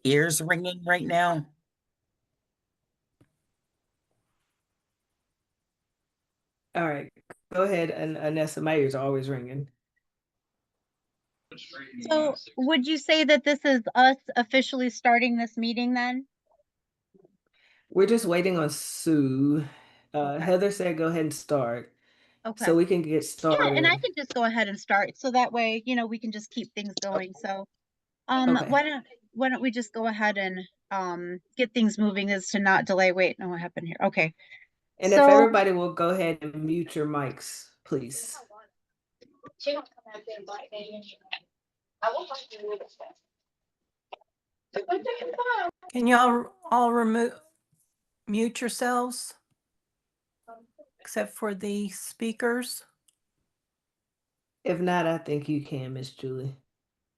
ears ringing right now? All right, go ahead, and Anessa. My ears are always ringing. So would you say that this is us officially starting this meeting then? We're just waiting on Sue. Okay. Heather said go ahead and start, Okay. so we can get Yeah, and I started. can just go ahead and start. So that way, we can just keep things going. So Okay. why don't we just go ahead and get things moving as to not delay. Wait, no, what happened here? Okay. And if So everybody will go ahead and mute your mics, please. Can y'all all mute yourselves? Except for the speakers? If not, I think you can, Miss Julie.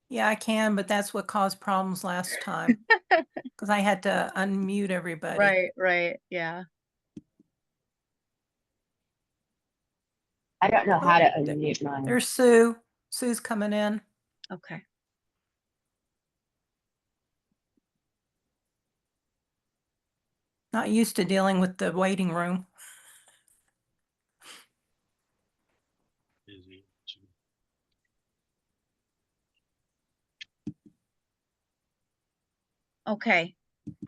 Yeah, I can, but that's what caused problems last time. Because I had to unmute everybody. right, yeah. I don't know how to unmute mine. There's Sue. Sue's coming in. Okay. Not used to dealing with the waiting room. Okay.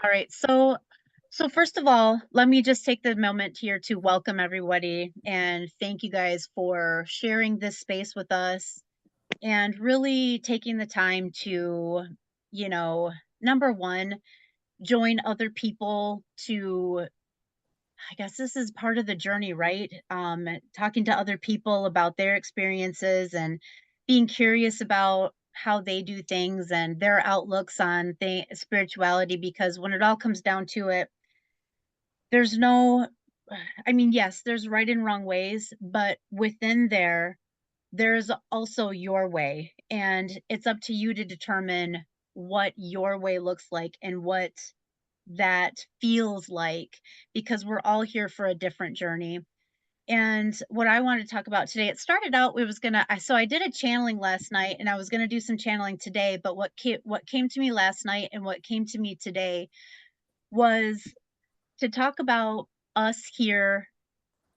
All right. So first of all, let me just take the moment here to welcome everybody and thank you guys for sharing this space with us and really taking the time to, number one, join other people to, I guess this is part of the journey, right? Talking to other people about their experiences and being curious about how they do things and their outlooks on spirituality, because when it all comes down to it, there's no, I mean, yes, there's right and wrong ways, but within there's also your way. And it's up to you to determine what your way looks like and what that feels like, because we're all here for a different journey. And what I wanted to talk about today, it started out, so I did a channeling last night and I was going to do some channeling today, but what came to me last night and what came to me today was to talk about us here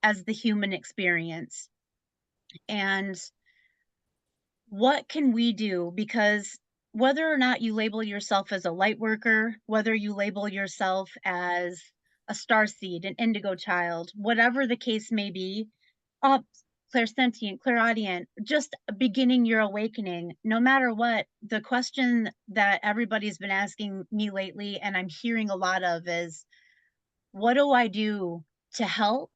as the human experience and what can we do, because whether or not you label yourself as a light worker, whether you label yourself as a star seed, an indigo child, whatever the case may be, uh, clairsentient, clairaudient, just beginning your awakening, no matter what, the question that everybody's been asking me lately, and I'm hearing a lot of, is what do I do to help?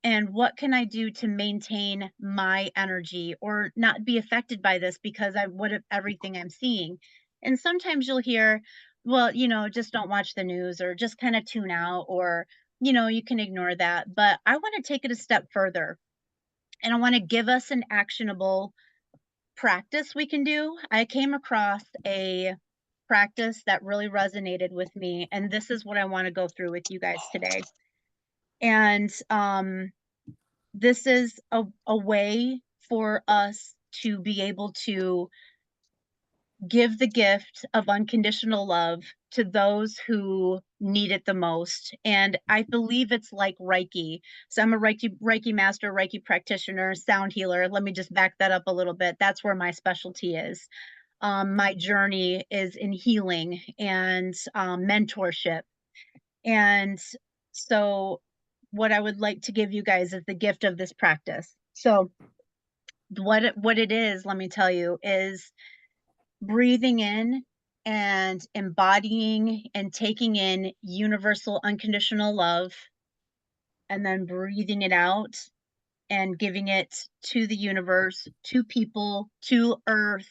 And what can I do to maintain my energy or not be affected by this because what if everything I'm seeing? And sometimes you'll hear, well, just don't watch the news or just kind of tune out, or, you can ignore that. But I want to take it a step further and I want to give us an actionable practice we can do. I came across a practice that really resonated with me, and this is what I want to go through with you guys today. And this is a way for us to be able to give the gift of unconditional love to those who need it the most. And I believe it's like Reiki. So I'm a Reiki master, Reiki practitioner, sound healer. Let me just back that up a little bit. That's where my specialty is. My journey is in healing and mentorship. And so what I would like to give you guys is the gift of this practice. So what it is, let me tell you, is breathing in and embodying and taking in universal unconditional love, and then breathing it out and giving it to the universe, to people, to earth,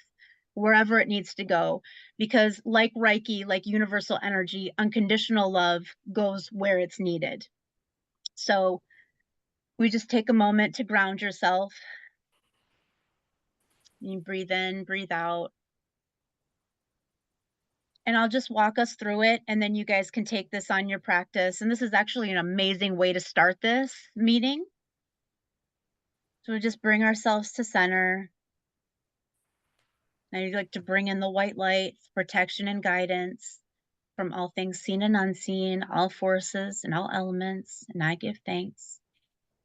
wherever it needs to go. Because like Reiki, like universal energy, unconditional love goes where it's needed. So we just take a moment to ground yourself. You breathe in, breathe out. And I'll just walk us through it, and then you guys can take this on your practice. And this is actually an amazing way to start this meeting. So we just bring ourselves to center. Now you'd like to bring in the white light, protection and guidance. from all things seen and unseen, all forces and all elements, and I give thanks.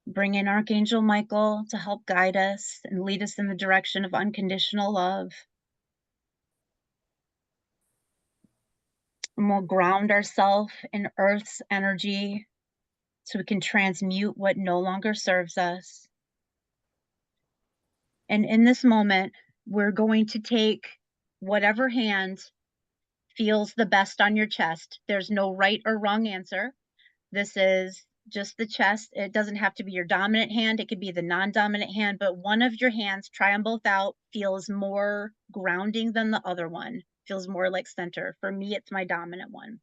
Bring in Archangel Michael to help guide us and lead us in the direction of unconditional love. And we'll ground ourselves in Earth's energy so we can transmute what no longer serves us. And in this moment, we're going to take whatever hand feels the best on your chest. There's no right or wrong answer. This is just the chest. It doesn't have to be your dominant hand. It could be the non-dominant hand, but one of your hands, try them both out, feels more grounding than the other one, feels more like center. For me, it's my dominant one.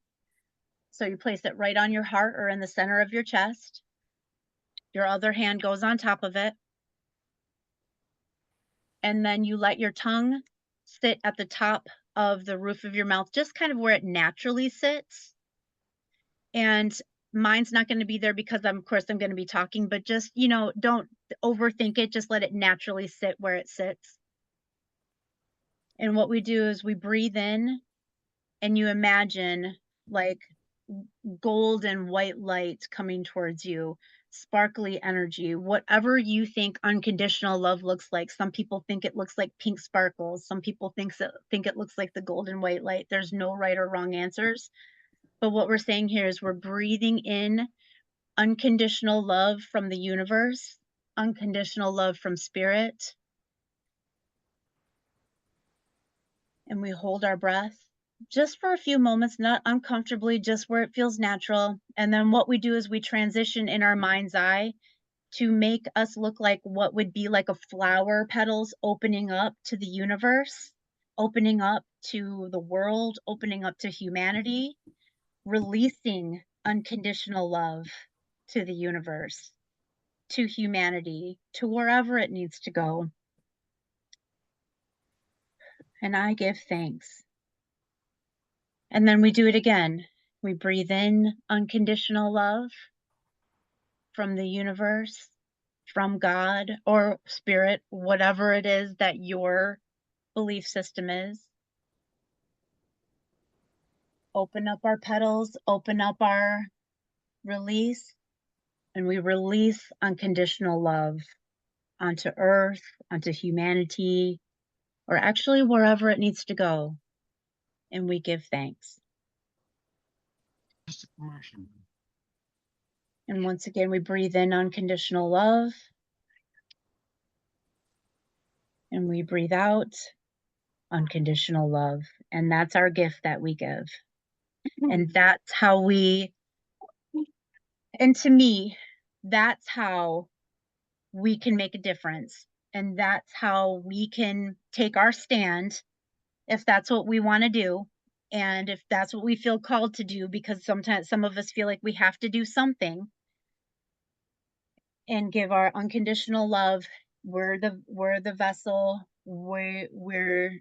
So you place it right on your heart or in the center of your chest. Your other hand goes on top of it. And then you let your tongue sit at the top of the roof of your mouth, just kind of where it naturally sits. And mine's not going to be there because of course I'm going to be talking, but just, don't overthink it. Just let it naturally sit where it sits. And what we do is we breathe in and you imagine like gold and white light coming towards you, sparkly energy, whatever you think unconditional love looks like. Some people think it looks like pink sparkles. Some people think it looks like the gold and white light. There's no right or wrong answers. But what we're saying here is we're breathing in unconditional love from the universe, unconditional love from spirit. And we hold our breath just for a few moments, not uncomfortably, just where it feels natural. And then what we do is we transition in our mind's eye to make us look like what would be like a flower petals opening up to the universe, opening up to the world, opening up to humanity, releasing unconditional love to the universe, to humanity, to wherever it needs to go. And I give thanks. And then we do it again. We breathe in unconditional love from the universe, from God or spirit, whatever it is that your belief system is. Open up our petals, open up our release, and we release unconditional love onto earth, onto humanity, or actually wherever it needs to go. And we give thanks. And once again, we breathe in unconditional love. And we breathe out unconditional love. And that's our gift that we give. And that's how and to me, that's how we can make a difference. And that's how we can take our stand if that's what we want to do. And if that's what we feel called to do, because sometimes some of us feel like we have to do something, and give our unconditional love. We're the vessel. We're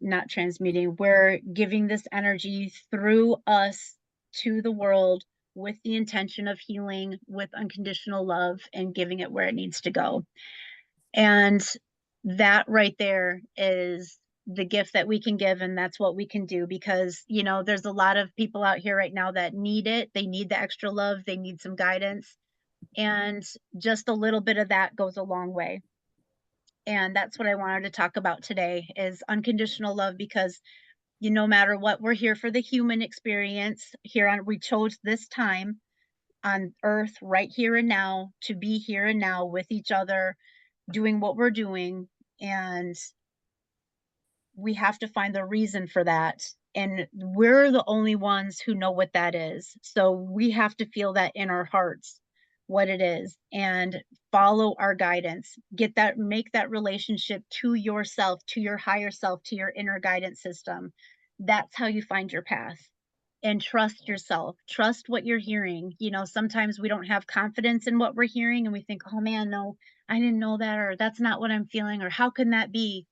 not transmuting. We're giving this energy through us to the world with the intention of healing, with unconditional love, and giving it where it needs to go. And that right there is the gift that we can give, and that's what we can do, because there's a lot of people out here right now that need it. They need the extra love. They need some guidance. And just a little bit of that goes a long way. And that's what I wanted to talk about today, is unconditional love, because no matter what, we're here for the human experience here on, we chose this time on earth right here and now to be here and now with each other, doing what we're doing. And we have to find the reason for that. And we're the only ones who know what that is. So we have to feel that in our hearts, what it is, and follow our guidance. Make that relationship to yourself, to your higher self, to your inner guidance system. That's how you find your path. And trust yourself, trust what you're hearing. Sometimes we don't have confidence in what we're hearing and we think, oh man, no, I didn't know that, or that's not what I'm feeling, or how can that be?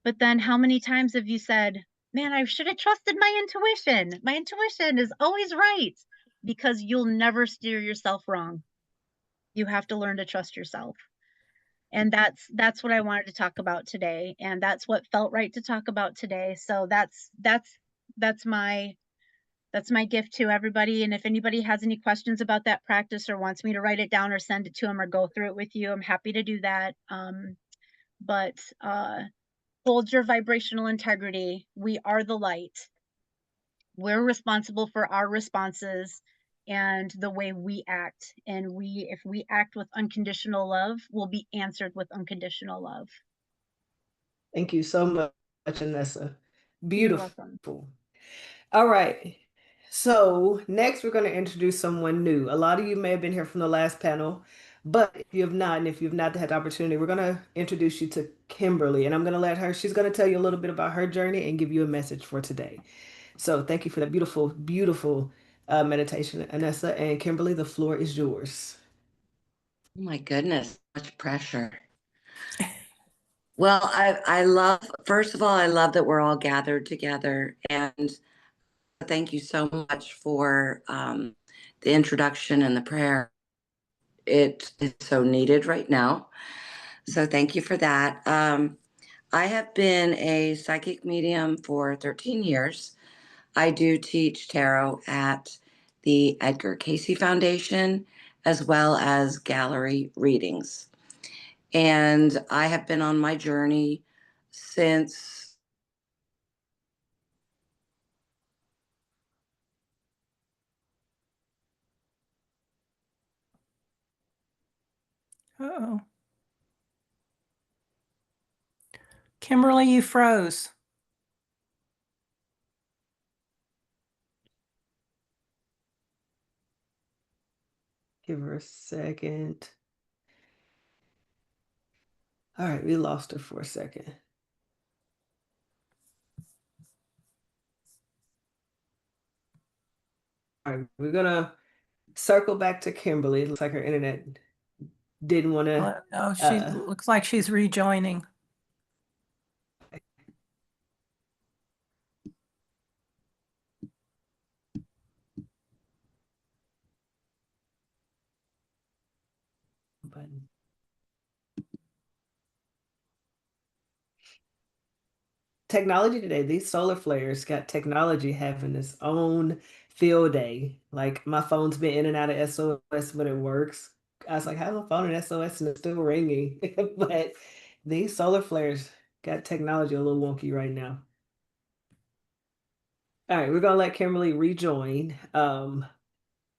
But then how many times have you said, man, I should have trusted my intuition. My intuition is always right, because you'll never steer yourself wrong. You have to learn to trust yourself. And that's what I wanted to talk about today. And that's what felt right to talk about today. So that's my That's my gift to everybody. And if anybody has any questions about that practice or wants me to write it down or send it to them or go through it with you, I'm happy to do that. But hold your vibrational integrity. We are the light. We're responsible for our responses and the way we act. And if we act with unconditional love, we'll be answered with unconditional love. Thank you so much, Anessa. You're Beautiful. welcome. All right. So next we're going to introduce someone new. A lot of you may have been here from the last panel, but if you have not, and if you've not had the opportunity, we're going to introduce you to Kimberly, and I'm going to let her, she's going to tell you a little bit about her journey and give you a message for today. So thank you for that beautiful, beautiful meditation, Anessa. And Kimberly, the floor is yours. Oh my goodness, much pressure. Well, I love, first of all, I love that we're all gathered together, and thank you so much for the introduction and the prayer. It is so needed right now. So thank you for that. I have been a psychic medium for 13 years. I do teach tarot at the Edgar Cayce Foundation, as well as gallery readings. And I have been on my journey since Uh-oh. Kimberly, you froze. Give her a second. All right, we lost her for a second. All right, we're gonna circle back to Kimberly. It looks like her internet didn't want to. Oh, she looks like she's rejoining. Button. Technology today, these solar flares got technology having its own field day. Like my phone's been in and out of SOS, but it works. I was like, how's my phone in SOS and it's still ringing? But these solar flares got technology a little wonky right now. All right, we're gonna let Kimberly rejoin. And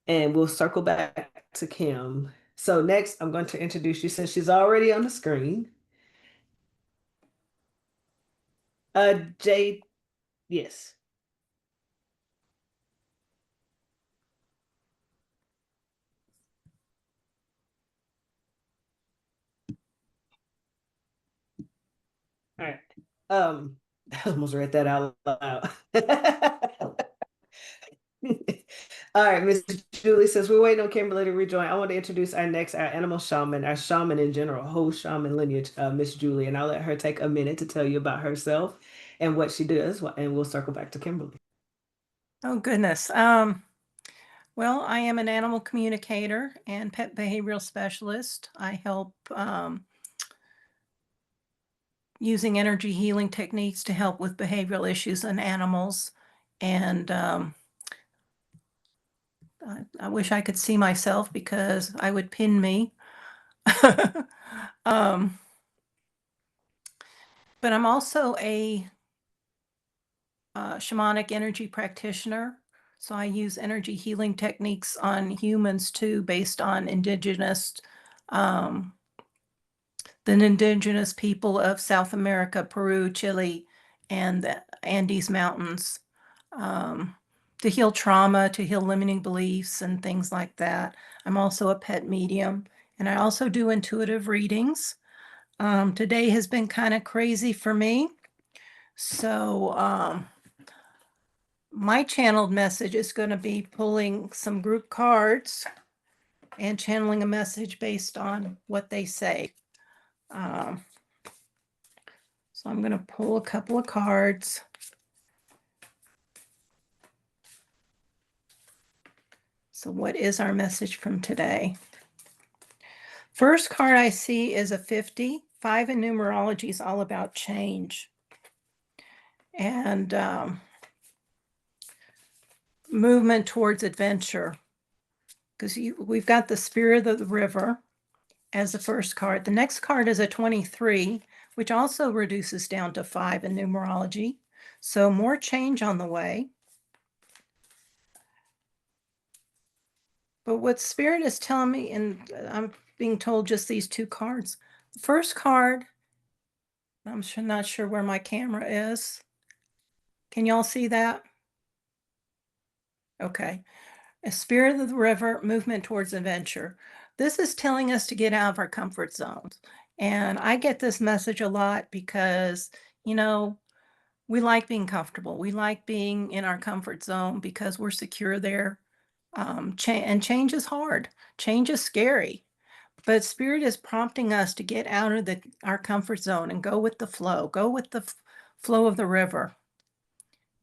we'll circle back to Kim. So next, I'm going to introduce you since she's already on the screen. Jade, yes. All right. I almost read that out loud. All right, Miss Julie says we're waiting on Kimberly to rejoin. I want to introduce our animal shaman, our shaman in general, whole shaman lineage, Miss Julie, and I'll let her take a minute to tell you about herself and what she does, and we'll circle back to Kimberly. Oh, goodness. Well, I am an animal communicator and pet behavioral specialist. I help using energy healing techniques to help with behavioral issues in animals. And I wish I could see myself because I would pin me. But I'm also a shamanic energy practitioner. So I use energy healing techniques on humans too, based on the indigenous people of South America, Peru, Chile, and the Andes Mountains, to heal trauma, to heal limiting beliefs and things like that. I'm also a pet medium, and I also do intuitive readings. Today has been kind of crazy for me. So my channeled message is going to be pulling some group cards and channeling a message based on what they say. So I'm going to pull a couple of cards. So what is our message from today? First card I see is a 50. 5 in numerology is all about change. And movement towards adventure, because we've got the Spirit of the River as the first card. The next card is a 23, which also reduces down to 5 in numerology. So more change on the way. But what Spirit is telling me, and I'm being told just these 2 cards. The first card, I'm not sure where my camera is. Can y'all see that? Okay. A Spirit of the River, movement towards adventure. This is telling us to get out of our comfort zones. And I get this message a lot because, we like being comfortable. We like being in our comfort zone because we're secure there. And change is hard. Change is scary. But Spirit is prompting us to get out of our comfort zone and go with the flow. Go with the flow of the river.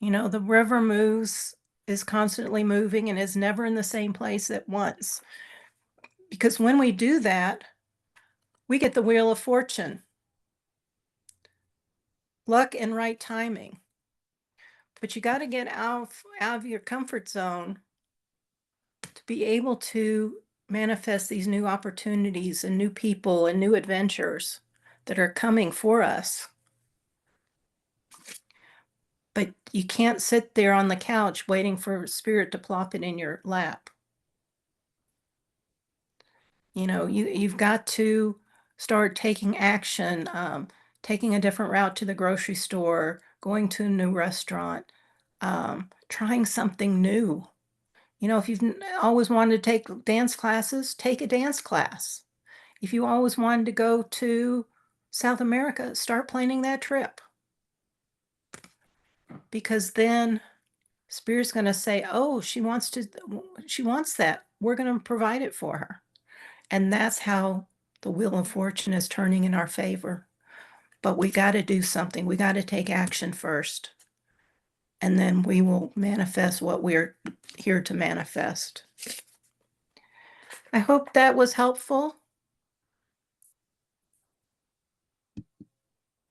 The river is constantly moving and is never in the same place at once. Because when we do that, we get the Wheel of Fortune, luck and right timing. But you got to get out of your comfort zone to be able to manifest these new opportunities and new people and new adventures that are coming for us. But you can't sit there on the couch waiting for Spirit to plop it in your lap. You've got to start taking action, taking a different route to the grocery store, going to a new restaurant, trying something new. If you've always wanted to take dance classes, take a dance class. If you always wanted to go to South America, start planning that trip. Because then Spirit's going to say, oh, she wants that. We're going to provide it for her. And that's how the Wheel of Fortune is turning in our favor. But we got to do something. We got to take action first. And then we will manifest what we're here to manifest. I hope that was helpful.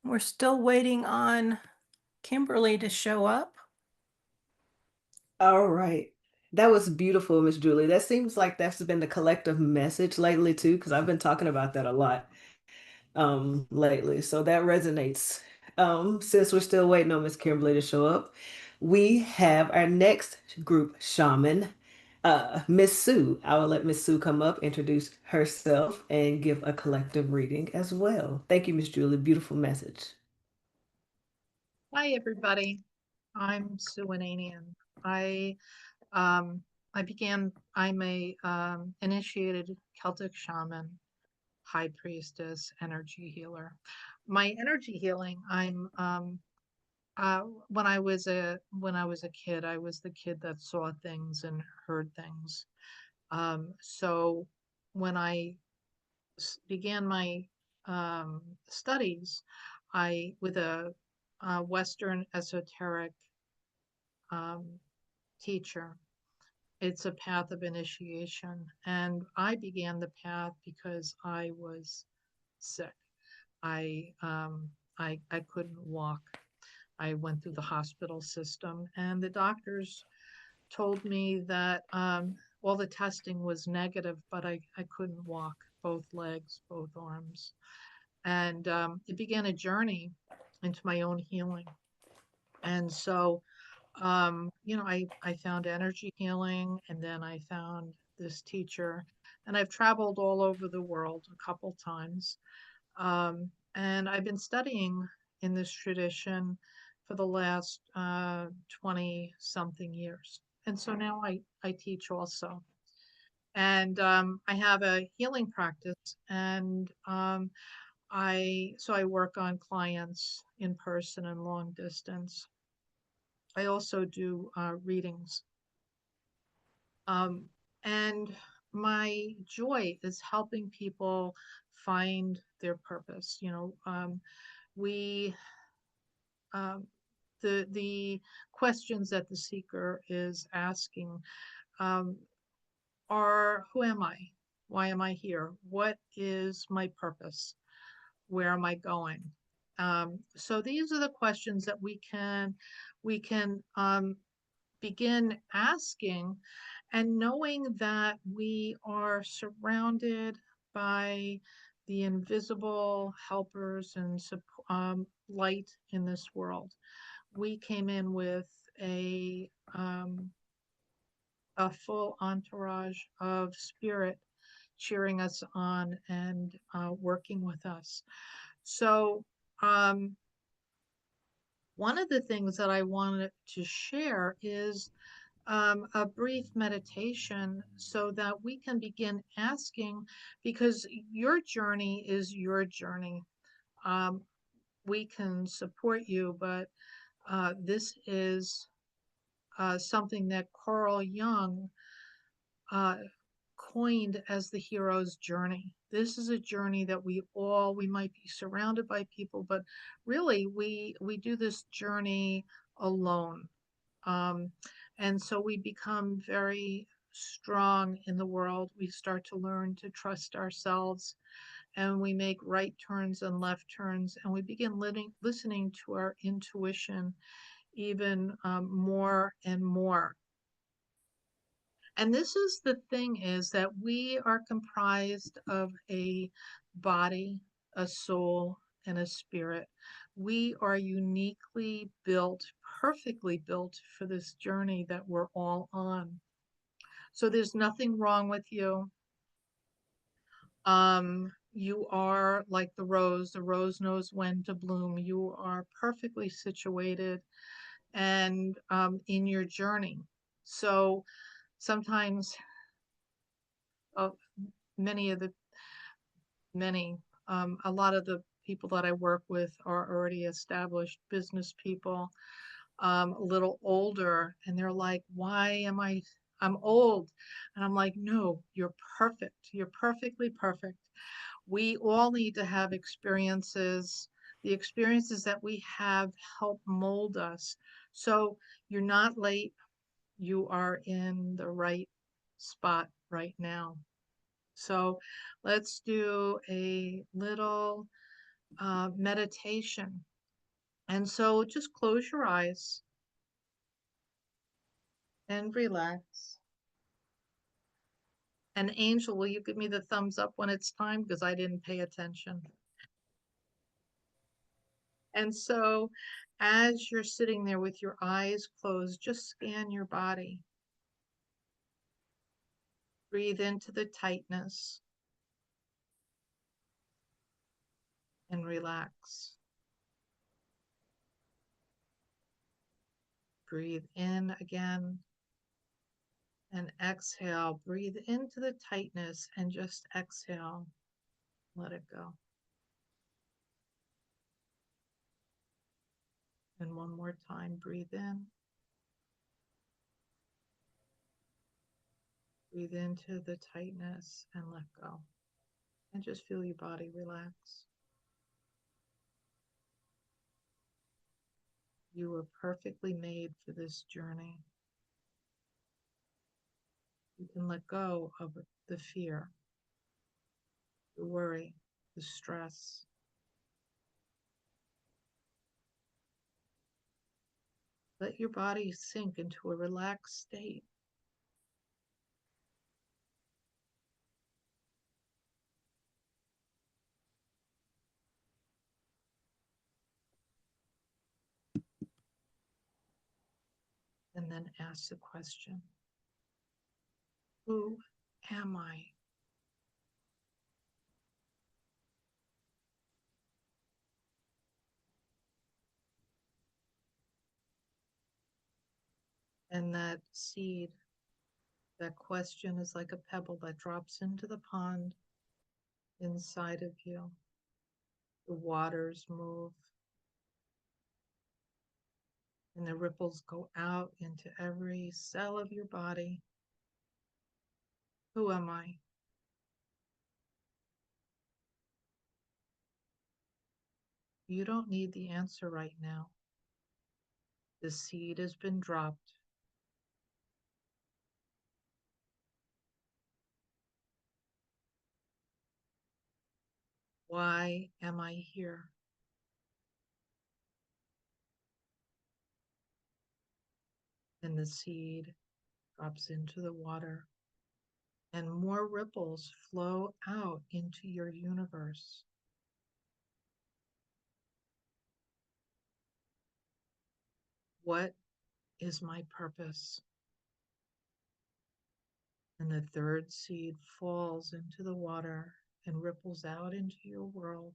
We're still waiting on Kimberly to show up. All right. That was beautiful, Miss Julie. That seems like that's been the collective message lately too, because I've been talking about that a lot lately. So that resonates. Since we're still waiting on Miss Kimberly to show up, we have our next group shaman, Miss Sue. I will let Miss Sue come up, introduce herself, and give a collective reading as well. Thank you, Miss Julie. Beautiful message. Hi, everybody. I'm Sue Ananian. I'm a initiated Celtic shaman, high priestess, energy healer. My energy healing, when I was a kid, I was the kid that saw things and heard things. So when I began my studies, with a Western esoteric teacher. It's a path of initiation. And I began the path because I was sick. I couldn't walk. I went through the hospital system, and the doctors told me that all the testing was negative, but I couldn't walk, both legs, both arms. And it began a journey into my own healing. And so, I found energy healing, and then I found this teacher, and I've traveled all over the world a couple times. And I've been studying in this tradition for the last 20 something years. And so now I teach also. And I have a healing practice, and I work on clients in person and long distance. I also do readings. And my joy is helping people find their purpose. We the questions that the seeker is asking are, who am I? Why am I here? What is my purpose? Where am I going? So these are the questions that we can begin asking and knowing that we are surrounded by the invisible helpers and light in this world. We came in with um, a full entourage of spirit cheering us on and working with us. So one of the things that I wanted to share is a brief meditation so that we can begin asking, because your journey is your journey. We can support you, but this is something that Carl Jung coined as the hero's journey. This is a journey that we might be surrounded by people, but really we do this journey alone. And so we become very strong in the world. We start to learn to trust ourselves, and we make right turns and left turns, and we begin listening to our intuition even more and more. And this is the thing, is that we are comprised of a body, a soul, and a spirit. We are uniquely built, perfectly built for this journey that we're all on. So there's nothing wrong with you. You are like the rose knows when to bloom. You are perfectly situated and in your journey. So sometimes many, a lot of the people that I work with are already established business people, a little older, and they're like, I'm old. And I'm like, no, you're perfect. You're perfectly perfect. We all need to have experiences. The experiences that we have help mold us. So you're not late. You are in the right spot right now. So let's do a little meditation. And so just close your eyes and relax. And Angel, will you give me the thumbs up when it's time? Because I didn't pay attention. And so as you're sitting there with your eyes closed, just scan your body. Breathe into the tightness and relax. Breathe in again and exhale. Breathe into the tightness and just exhale. Let it go. And one more time, breathe in. Breathe into the tightness and let go. And just feel your body relax. You were perfectly made for this journey. You can let go of the fear, the worry, the stress. Let your body sink into a relaxed state. And then ask the question, who am I? And that seed, that question is like a pebble that drops into the pond inside of you. The waters move and the ripples go out into every cell of your body. Who am I? You don't need the answer right now. The seed has been dropped. Why am I here? and the seed drops into the water, and more ripples flow out into your universe. What is my purpose? And the third seed falls into the water and ripples out into your world.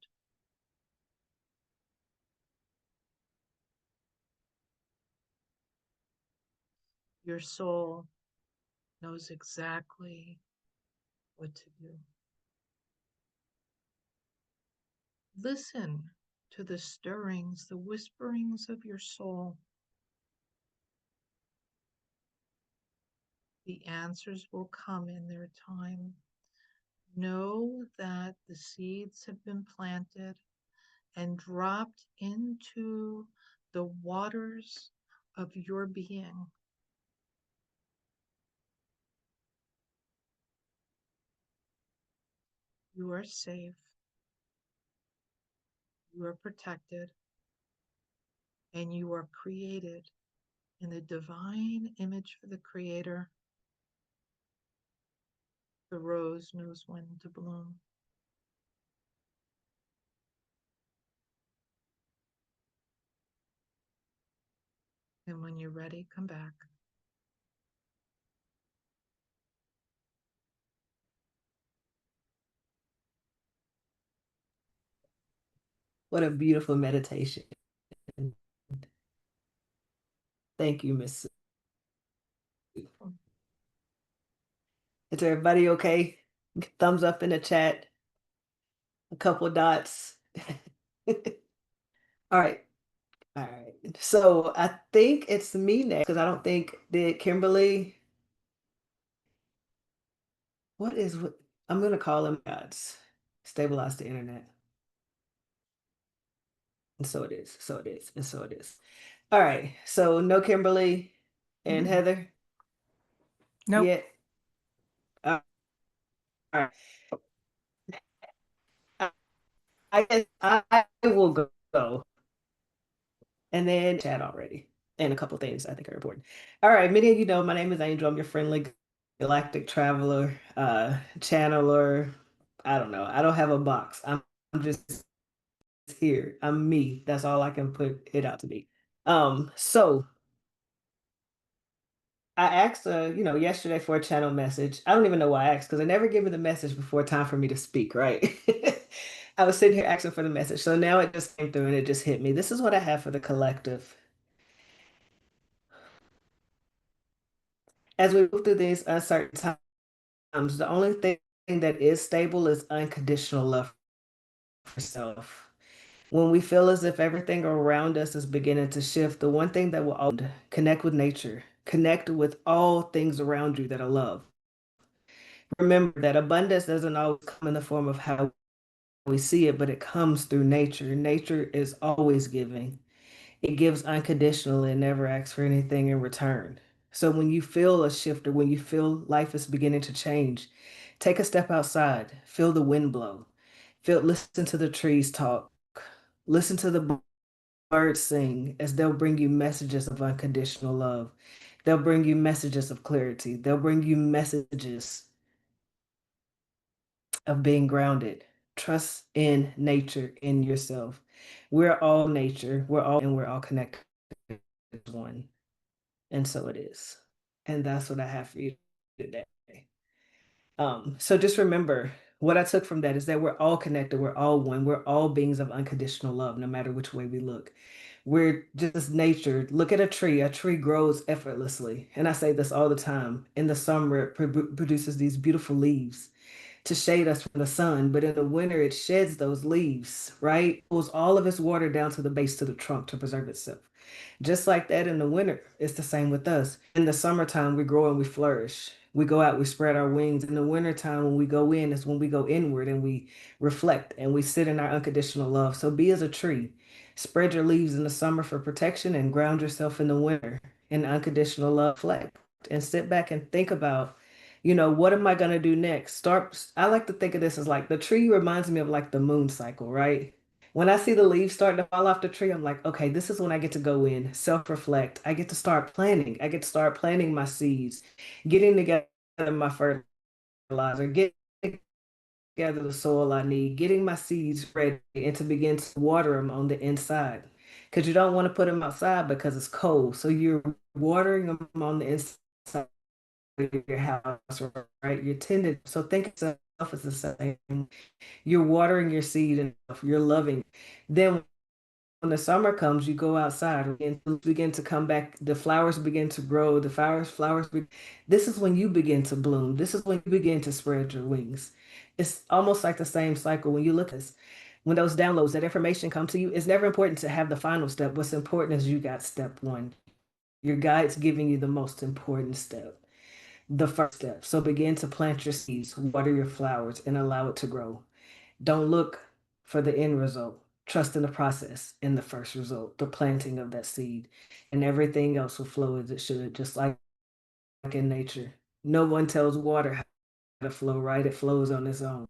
Your soul knows exactly what to do. Listen to the stirrings, the whisperings of your soul. The answers will come in their time. Know that the seeds have been planted and dropped into the waters of your being. You are safe. You are protected. And you are created in the divine image of the Creator. The rose knows when to bloom. And when you're ready, come back. What a beautiful meditation. Thank you, Miss Sue. Is everybody okay? Thumbs up in the chat, a couple dots. All right. All right. So I think it's me next because I don't think did Kimberly. What I'm gonna call them gods. Stabilize the internet. And so it is. So it is. And so it is. All right. So no Kimberly and Mm. Heather Nope. yet. All right. I guess I will go. And then chat already. And a couple things I think are important. All right, many of you know my name is Angel. I'm your friendly galactic traveler, channeler. I don't know. I don't have a box. I'm just here. I'm me. That's all I can put it out to be. So I asked yesterday for a channel message. I don't even know why I asked because they never give me the message before time for me to speak, right? I was sitting here asking for the message. So now it just came through and it just hit me. This is what I have for the collective. As we move through these uncertain times, the only thing that is stable is unconditional love for self. When we feel as if everything around us is beginning to shift, the one thing that will always connect with nature, connect with all things around you that are love. Remember that abundance doesn't always come in the form of how we see it, but it comes through nature. Nature is always giving. It gives unconditionally and never asks for anything in return. So when you feel a shift or when you feel life is beginning to change, take a step outside, feel the wind blow, listen to the trees talk, listen to the birds sing as they'll bring you messages of unconditional love. They'll bring you messages of clarity. They'll bring you messages of being grounded. Trust in nature, in yourself. We're all nature. We're all connected as one. And so it is. And that's what I have for you today. So just remember what I took from that is that we're all connected, we're all one, we're all beings of unconditional love, no matter which way we look. We're just nature. Look at a tree grows effortlessly. And I say this all the time. In the summer, it produces these beautiful leaves to shade us from the sun, but in the winter, it sheds those leaves, right? Pulls all of its water down to the base to the trunk to preserve itself. Just like that in the winter, it's the same with us. In the summertime, we grow and we flourish. We go out, we spread our wings. In the wintertime, when we go in, is when we go inward and we reflect and we sit in our unconditional love. So be as a tree. Spread your leaves in the summer for protection and ground yourself in the winter in unconditional love. Reflect and sit back and think about, what am I going to do next? I like to think of this as like the tree reminds me of like the moon cycle, right? When I see the leaves starting to fall off the tree, I'm like, okay, this is when I get to go in, self-reflect. I get to start planning. I get to start planting my seeds, getting together my fertilizer, getting together the soil I need, getting my seeds ready, and to begin to water them on the inside. Because you don't want to put them outside because it's cold. So you're watering them on the inside of your house, right? You're tending. So think of yourself as the same. You're watering your seed and you're loving. Then when the summer comes, you go outside and begin to come back. The flowers begin to grow. This is when you begin to bloom. This is when you begin to spread your wings. It's almost like the same cycle when you look at this. When those downloads, that information come to you, it's never important to have the final step. What's important is you got step one. Your guide's giving you the most important step, the first step. So begin to plant your seeds, water your flowers, and allow it to grow. Don't look for the end result. Trust in the process, in the first result, the planting of that seed, and everything else will flow as it should, just like in nature. No one tells water how to flow, right? It flows on its own.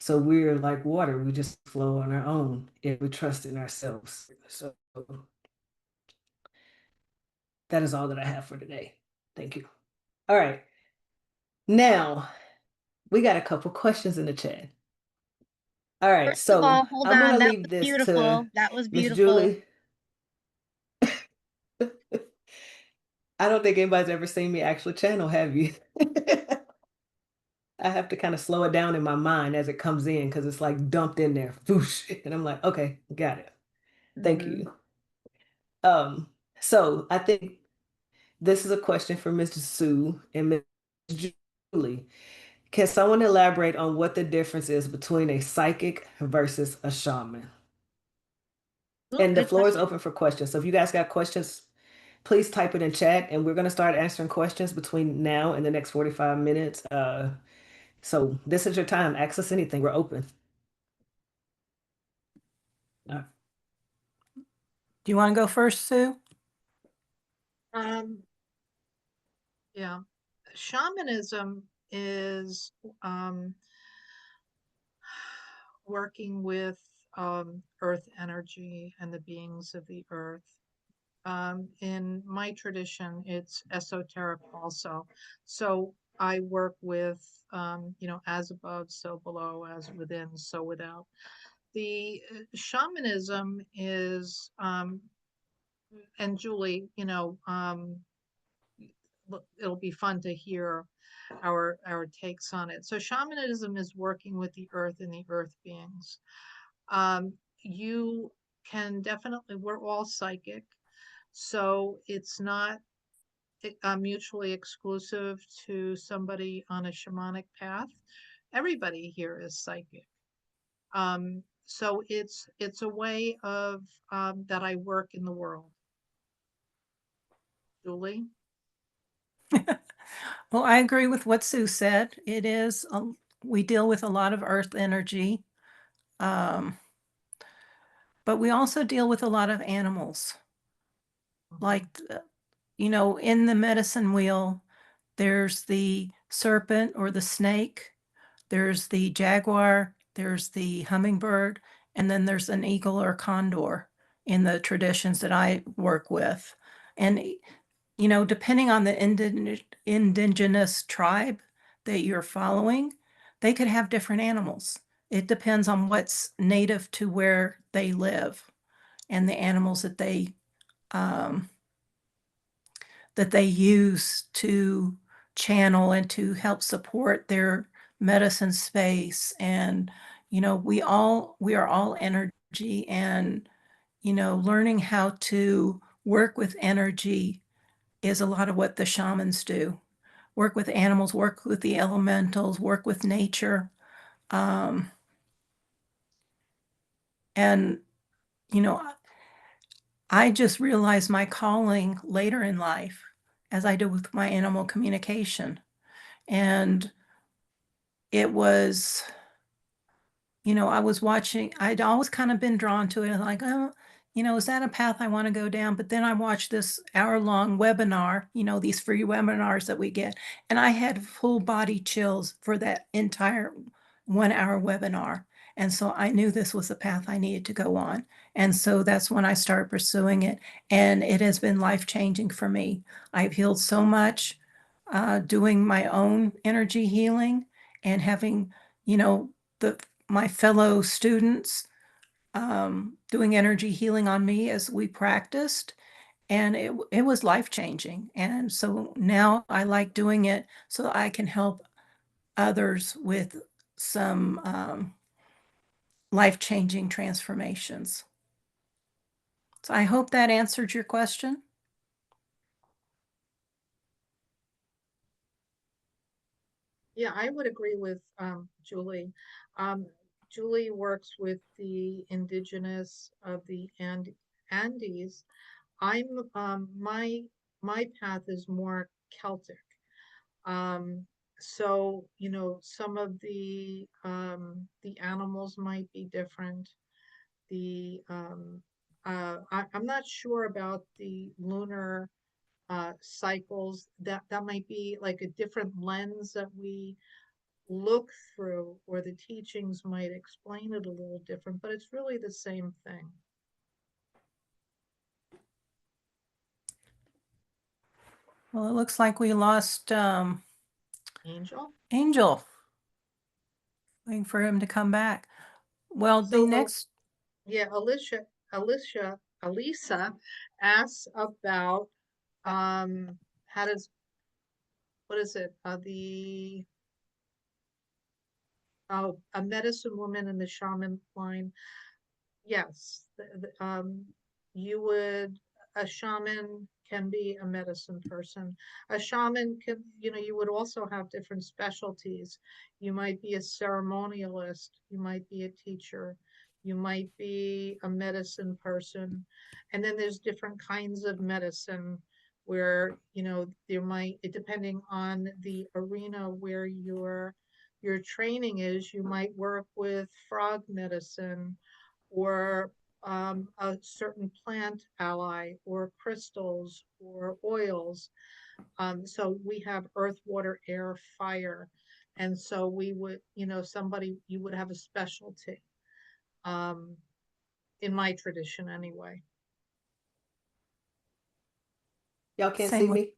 So we're like water, we just flow on our own if we trust in ourselves. So that is all that I have for today. Thank you. All right. Now, we got a couple questions in the chat. All right, First of so all, hold I'm going on. to That leave was this beautiful. to That was Miss beautiful. Julie. I don't think anybody's ever seen me actually channel, have you? I have to kind of slow it down in my mind as it comes in because it's like dumped in there. Whoosh. And I'm like, okay, got it. Thank Mhm. you. So I think this is a question for Mr. Sue and Miss Julie. Can someone elaborate on what the difference is between a psychic versus a shaman? Ooh, And the good floor is question. open for questions. So if you guys got questions, please type it in chat and we're going to start answering questions between now and the next 45 minutes. So this is your time. Ask us anything. We're open. Do you want to go first, Sue? Yeah, shamanism is working with earth energy and the beings of the earth. In my tradition, it's esoteric also. So I work with, as above, so below, as within, so without. The shamanism is, and Julie, it'll be fun to hear our takes on it. So shamanism is working with the earth and the earth beings. You can definitely, we're all psychic, so it's not mutually exclusive to somebody on a shamanic path. Everybody here is psychic. So it's a way of that I work in the world. Julie? Well, I agree with what Sue said. It is, we deal with a lot of earth energy, but we also deal with a lot of animals. Like, in the medicine wheel, there's the serpent or the snake, there's the jaguar, there's the hummingbird, and then there's an eagle or condor in the traditions that I work with. And depending on the indigenous tribe that you're following, they could have different animals. It depends on what's native to where they live and the animals um, that they use to channel and to help support their medicine space. And we are all energy, and learning how to work with energy is a lot of what the shamans do. Work with animals, work with the elementals, work with nature. Um, and, you know, I just realized my calling later in life as I did with my animal communication. And it was, I was watching, I'd always kind of been drawn to it, like, oh, is that a path I want to go down? But then I watched this hour-long webinar, these free webinars that we get, and I had full body chills for that entire 1 hour webinar. And so I knew this was the path I needed to go on. And so that's when I started pursuing it. And it has been life-changing for me. I've healed so much doing my own energy healing and having, you know, my fellow students doing energy healing on me as we practiced. And it was life-changing. And so now I like doing it so I can help others with some life-changing transformations. So I hope that answered your question. Yeah, I would agree with Julie. Um, Julie works with the indigenous of the Andes. I'm my path is more Celtic. Um, so you know, some of the animals might be different. I'm not sure about the lunar cycles. That might be like a different lens that we look through, or the teachings might explain it a little different, but it's really the same thing. Well, it looks like we lost Angel. Angel. Waiting for him to come back. Well, the So next, yeah, Alisa asks about how does what is it? The a medicine woman in the shaman line. Yes, you would, a shaman can be a medicine person. A shaman can, you know, you would also have different specialties. You might be a ceremonialist, you might be a teacher, you might be a medicine person. And then there's different kinds of medicine where, you know, there might, depending on the arena where your training is, you might work with frog medicine or a certain plant ally or crystals or oils. So we have earth, water, air, fire. And so we would, you know, you would have a specialty, um, in my tradition anyway. Y'all can't same see with, me?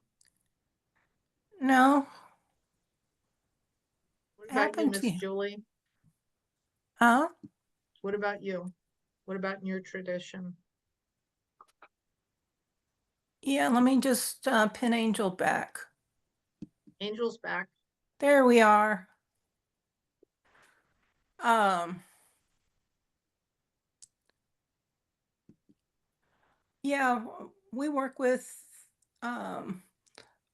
no, What about you, happened to Miss you. Julie? Huh? What about you? What about in your tradition? Yeah, let me just pin Angel back. Angel's back. There we are. Um, yeah, we work with um,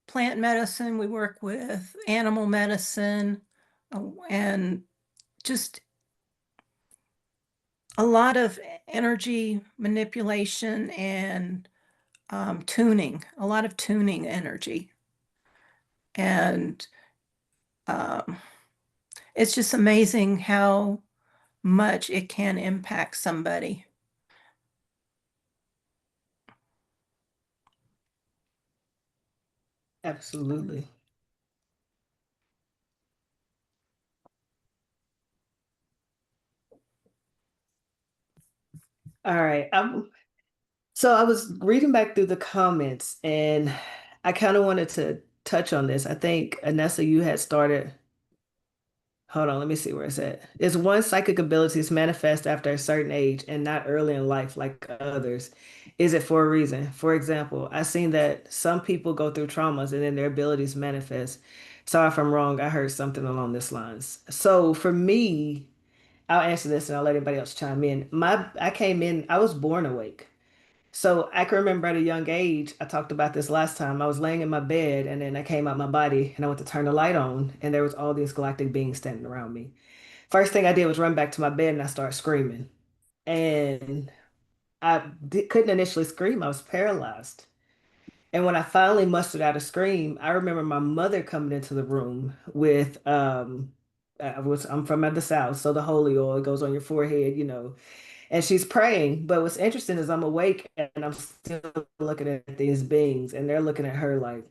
plant medicine, we work with animal medicine, and just a lot of energy manipulation and tuning, a lot of tuning energy. And um, it's just amazing how much it can impact somebody. Absolutely. All right. So I was reading back through the comments and I kind of wanted to touch on this. I think, Anessa, you had started. Hold on, let me see where it's at. Is one psychic abilities manifest after a certain age and not early in life like others? Is it for a reason? For example, I've seen that some people go through traumas and then their abilities manifest. Sorry if I'm wrong, I heard something along this lines. So for me, I'll answer this and I'll let everybody else chime in. I came in, I was born awake. So I can remember at a young age, I talked about this last time. I was laying in my bed and then I came out my body and I went to turn the light on and there was all these galactic beings standing around me. First thing I did was run back to my bed and I started screaming. And couldn't initially scream. I was paralyzed. And when I finally mustered out a scream, I remember my mother coming into the room with I'm from the South, so the holy oil goes on your forehead, you know, and she's praying. But what's interesting is I'm awake and I'm still looking at these beings, and they're looking at her like,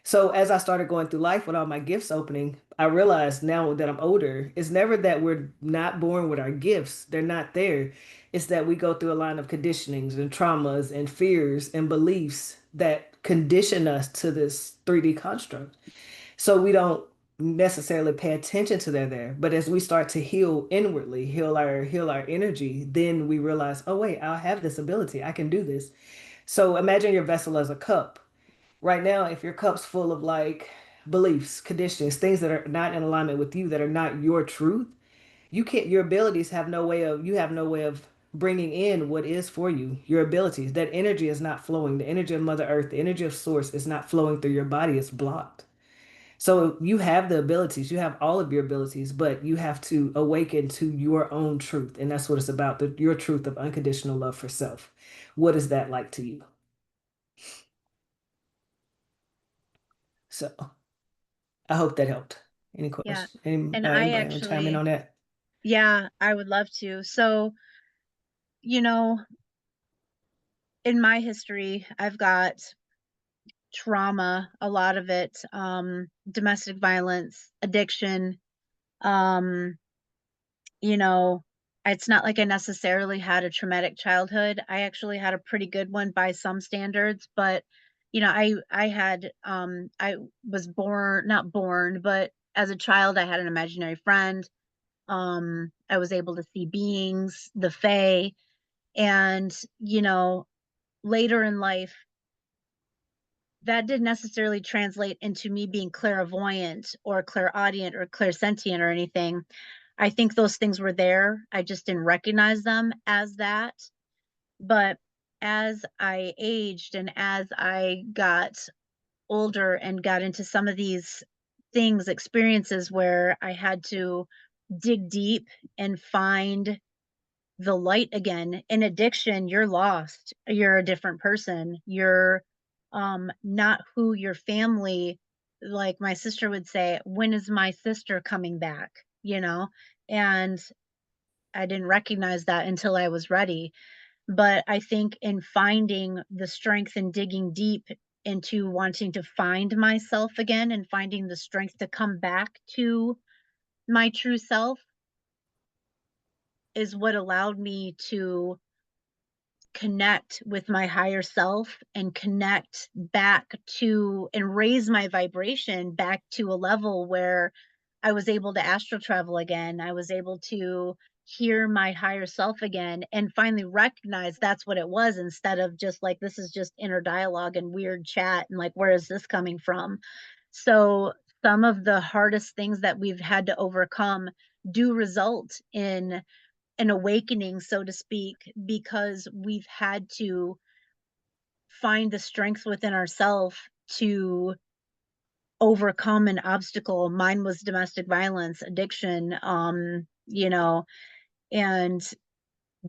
So as I started going through life with all my gifts opening, I realized now that I'm older, it's never that we're not born with our gifts. They're not there. It's that we go through a line of conditionings and traumas and fears and beliefs that condition us to this 3D construct. So we don't necessarily pay attention to they're there. But as we start to heal inwardly, heal our energy, then we realize, oh wait, I have this ability. I can do this. So imagine your vessel as a cup. Right now, if your cup's full of like beliefs, conditions, things that are not in alignment with you, that are not your truth, you can't, your abilities have no way of, you have no way of bringing in what is for you, your abilities. That energy is not flowing. The energy of Mother Earth, the energy of Source is not flowing through your body. It's blocked. So you have the abilities, you have all of your abilities, but you have to awaken to your own truth. And that's what it's about, your truth of unconditional love for self. What is that like to you? So I hope that helped. Any Yeah. question? And I Anybody want to chime in actually, on that? yeah, I would love to. So, you know, in my history, I've got trauma, a lot of it, domestic violence, addiction, um, you know, it's not like I necessarily had a traumatic childhood. I actually had a pretty good one by some standards, but I had I was born, not born, but as a child I had an imaginary friend. I was able to see beings, the fae, and later in life that didn't necessarily translate into me being clairvoyant or clairaudient or clairsentient or anything. I think those things were there. I just didn't recognize them as that. But as I aged and as I got older and got into some of these things, experiences where I had to dig deep and find the light again. In addiction, you're lost. You're a different person. You're not who your family, like my sister would say, when is my sister coming back? You know? And I didn't recognize that until I was ready. But I think in finding the strength and digging deep into wanting to find myself again and finding the strength to come back to my true self is what allowed me to connect with my higher self and connect back to and raise my vibration back to a level where I was able to astral travel again. I was able to hear my higher self again and finally recognize that's what it was, instead of just like, this is just inner dialogue and weird chat and like, where is this coming from? So some of the hardest things that we've had to overcome do result in an awakening, so to speak, because we've had to find the strength within ourselves to overcome an obstacle. Mine was domestic violence, addiction, and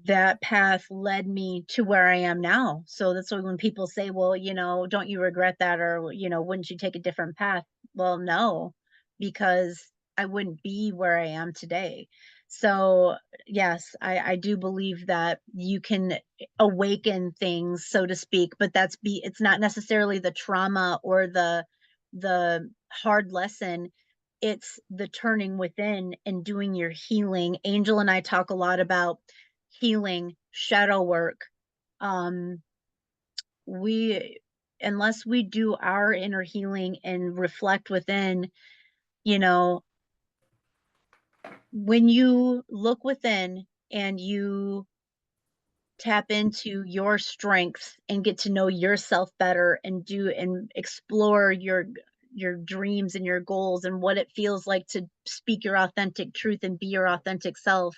that path led me to where I am now. So that's why when people say, well, don't you regret that? Or, wouldn't you take a different path? Well, no, because I wouldn't be where I am today. So yes, I do believe that you can awaken things, so to speak, but it's not necessarily the trauma or the hard lesson. It's the turning within and doing your healing. Angel and I talk a lot about healing, shadow work. um we Unless we do our inner healing and reflect within, you know when you look within and you tap into your strengths and get to know yourself better and do and explore your dreams and your goals and what it feels like to speak your authentic truth and be your authentic self,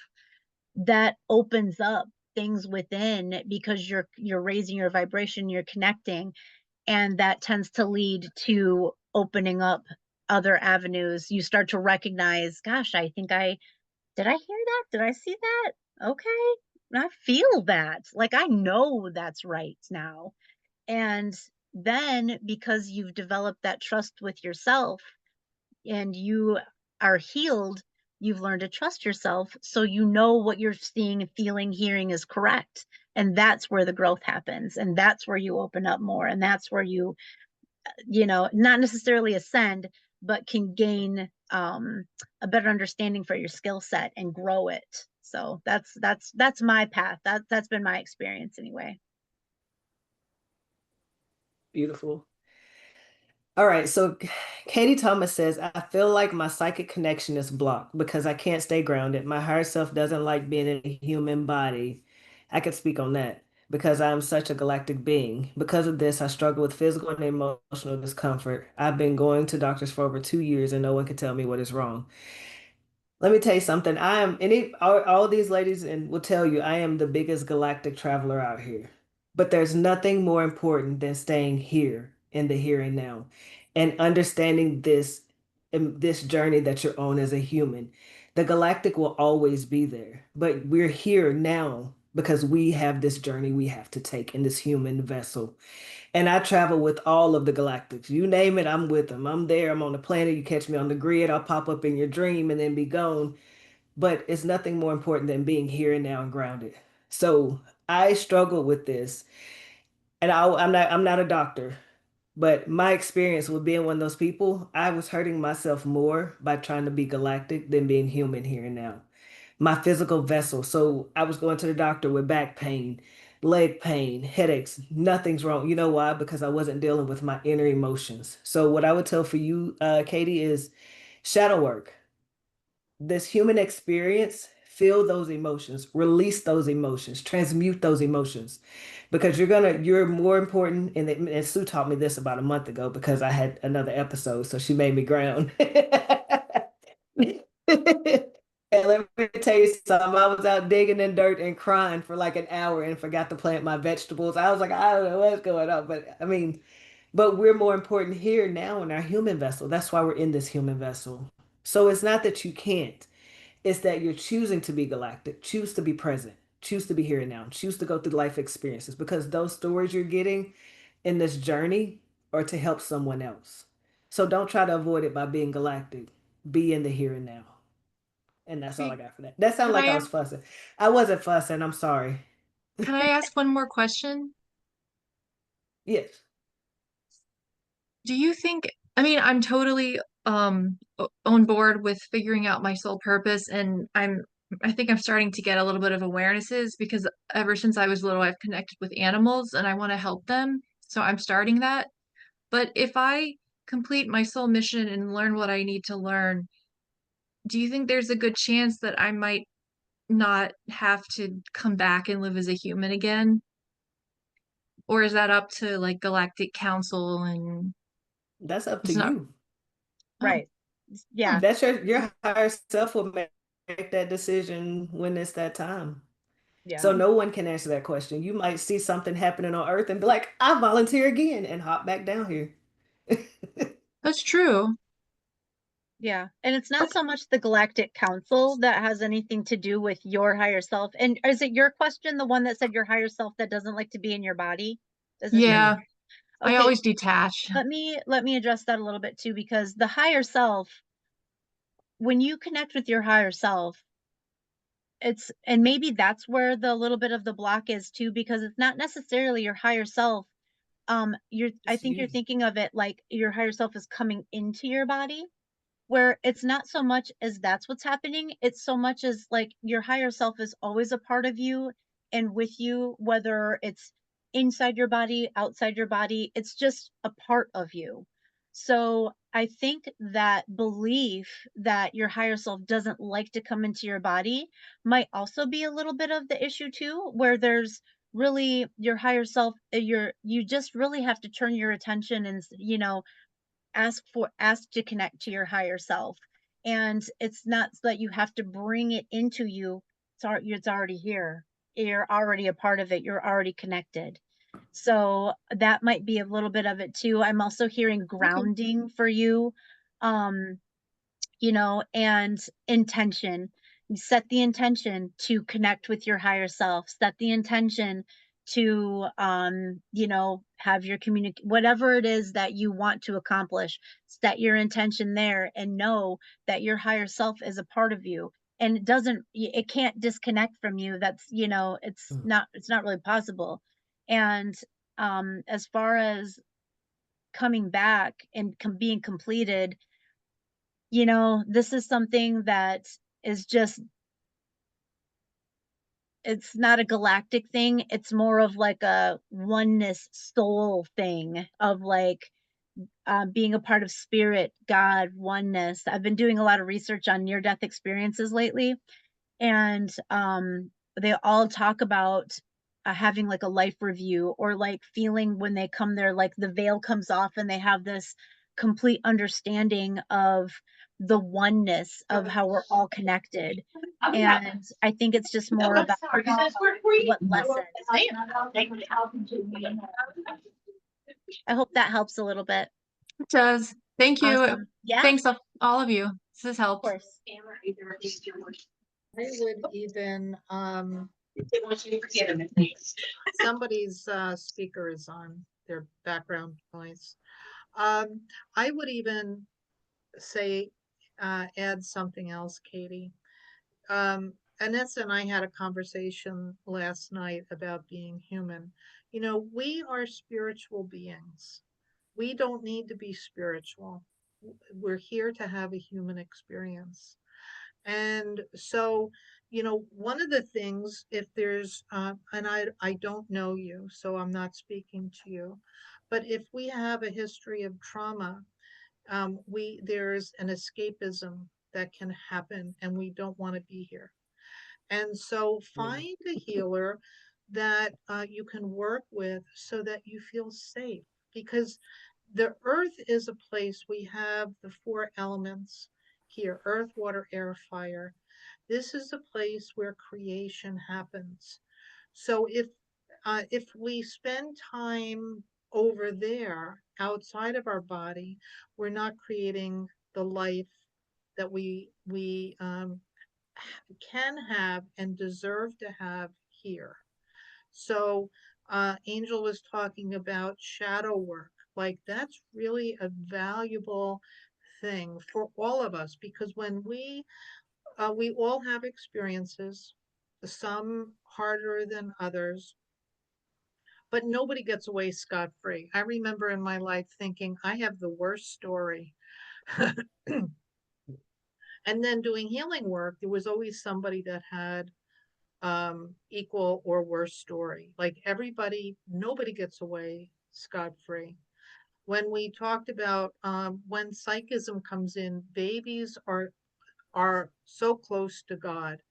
that opens up things within, because you're raising your vibration, you're connecting, and that tends to lead to opening up other avenues. You start to recognize, gosh, I think I did I hear that? Did I see that? Okay. I feel that. Like I know that's right now. And then because you've developed that trust with yourself and you are healed, you've learned to trust yourself. So you know what you're seeing, feeling, hearing is correct. And that's where the growth happens. And that's where you open up more. And that's where you not necessarily ascend, but can gain a better understanding for your skill set and grow it. So that's my path. That's been my experience anyway. Beautiful. All right, so Katie Thomas says, I feel like my psychic connection is blocked because I can't stay grounded. My higher self doesn't like being in a human body. I could speak on that because I am such a galactic being. Because of this, I struggle with physical and emotional discomfort. I've been going to doctors for over 2 years and no one can tell me what is wrong. Let me tell you something. I am, all these ladies and will tell you, I am the biggest galactic traveler out here. But there's nothing more important than staying here in the here and now and understanding this journey that you're on as a human. The galactic will always be there, but we're here now because we have this journey we have to take in this human vessel. And I travel with all of the galactics. You name it, I'm with them. I'm there. I'm on the planet. You catch me on the grid. I'll pop up in your dream and then be gone. But it's nothing more important than being here and now and grounded. So I struggle with this. And I'm not a doctor, but my experience with being one of those people, I was hurting myself more by trying to be galactic than being human here and now. My physical vessel. So I was going to the doctor with back pain, leg pain, headaches. Nothing's wrong. You know why? Because I wasn't dealing with my inner emotions. So what I would tell for you, Katie, is shadow work. This human experience, feel those emotions, release those emotions, transmute those emotions, because you're more important. And Sue taught me this about a month ago because I had another episode, so she made me ground. And let me tell you something. I was out digging in dirt and crying for like an hour and forgot to plant my vegetables. I was like, I don't know what's going on. But I mean, but we're more important here now in our human vessel. That's why we're in this human vessel. So it's not that you can't, it's that you're choosing to be galactic, choose to be present, choose to be here and now, choose to go through life experiences because those stories you're getting in this journey are to help someone else. So don't try to avoid it by being galactic. Be in the here and now. And that's all I Wait, got for that. That sounded can like I I ask, was fussing. I wasn't fussing. I'm sorry. can I ask one more question? Yes. Do you think, I mean, I'm totally on board with figuring out my soul purpose, and I think I'm starting to get a little bit of awarenesses because ever since I was little I've connected with animals and I want to help them. So I'm starting that. But if I complete my soul mission and learn what I need to learn, do you think there's a good chance that I might not have to come back and live as a human again? Or is that up to like Galactic Council and That's up to it's not? you. Oh, Right. Yeah. That's your higher self will make that decision when it's that time. Yeah. So no one can answer that question. You might see something happening on Earth and be like, I volunteer again and hop back down here. that's true. Yeah. And it's not Okay. so much the Galactic Council that has anything to do with your higher self. And is it your question, the one that said your higher self that doesn't like to be in your body? Doesn't Yeah, I okay, always detach. let me address that a little bit too, because the higher self, when you connect with your higher self, and maybe that's where the little bit of the block is too, because it's not necessarily your higher self. I It's think you're you. thinking of it like your higher self is coming into your body, where it's not so much as that's what's happening, it's so much as like your higher self is always a part of you and with you, whether it's inside your body, outside your body, it's just a part of you. So I think that belief that your higher self doesn't like to come into your body might also be a little bit of the issue too, where there's really your higher self, you just really have to turn your attention and ask to connect to your higher self. And it's not that you have to bring it into you. It's already here. You're already a part of it. You're already connected. So that might be a little bit of it too. I'm also hearing Okay. grounding for you. Um, and intention. Set the intention to connect with your higher self. Set the intention to, have your whatever it is that you want to accomplish. Set your intention there and know that your higher self is a part of you. And it can't disconnect from you. That's, Mm. it's not really possible. And as far as coming back and being completed, this is something that is just, it's not a galactic thing. It's more of like a oneness soul thing of like being a part of spirit, God, oneness. I've been doing a lot of research on near-death experiences lately, and they all talk about having like a life review, or like feeling when they come there, like the veil comes off and they have this complete understanding of the oneness of how we're all connected. And I think it's just more about what lessons. I hope that helps a little bit. It does. Thank you. Awesome. Yeah, Thanks all of you. This has of helped. course. I would even, somebody's speaker is on, their background noise. I would even say, add something else, Katie. Anessa and I had a conversation last night about being human. We are spiritual beings. We don't need to be spiritual. We're here to have a human experience. And so, one of the things, if there's, and I don't know you, so I'm not speaking to you, but if we have a history of trauma, there's an escapism that can happen, and we don't want to be here. And so find a healer that you can work with so that you feel safe, because the earth is a place, we have the 4 elements here: earth, water, air, fire. This is a place where creation happens. So if we spend time over there outside of our body, we're not creating the life that we can have and deserve to have here. So Angel was talking about shadow work. Like, that's really a valuable thing for all of us, because when we all have experiences, some harder than others, but nobody gets away scot-free. I remember in my life thinking, I have the worst story. And then doing healing work, there was always somebody that had equal or worse story. Like, nobody gets away scot-free. When we talked about when psychism comes in, babies are so close to God.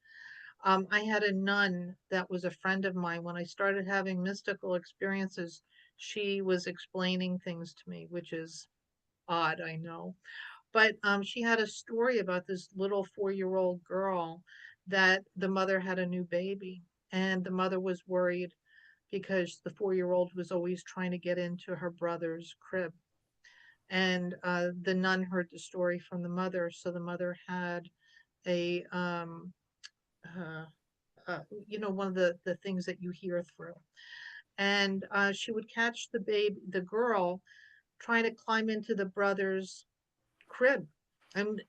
I had a nun that was a friend of mine. When I started having mystical experiences, she was explaining things to me, which is odd, I know. But she had a story about this little 4-year-old girl that the mother had a new baby, and the mother was worried because the 4-year-old was always trying to get into her brother's crib. And the nun heard the story from the mother, so the mother had a one of the things that you hear through, and she would catch the girl trying to climb into the brother's crib. And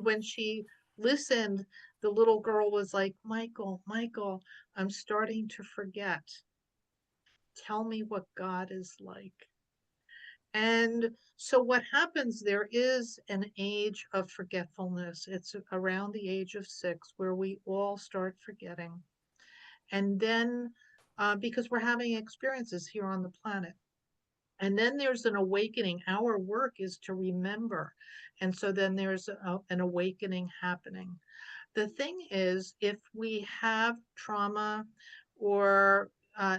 when she listened, the little girl was like, Michael, Michael, I'm starting to forget. Tell me what God is like. And so what happens, there is an age of forgetfulness. It's around the age of 6 where we all start forgetting. And then because we're having experiences here on the planet. And then there's an awakening. Our work is to remember. And so then there's an awakening happening. The thing is, if we have trauma or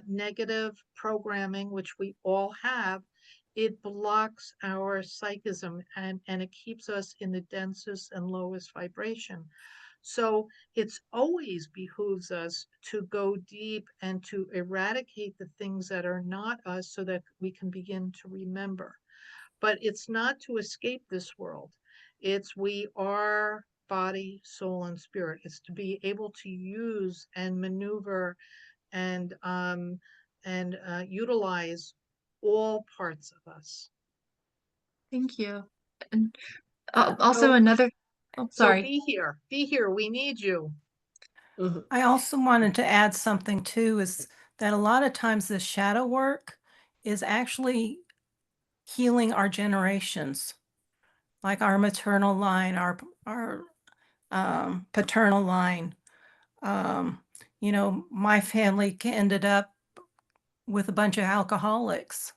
negative programming, which we all have, it blocks our psychism, and it keeps us in the densest and lowest vibration. So it's always behooves us to go deep and to eradicate the things that are not us so that we can begin to remember. But it's not to escape this world. We are body, soul, and spirit. It's to be able to use and maneuver and utilize all parts of us. Thank you. And also another, So sorry. be here. We need you. I also wanted to add something too, is that a lot of times the shadow work is actually healing our generations, like our maternal line, our paternal line. You know, my family ended up with a bunch of alcoholics.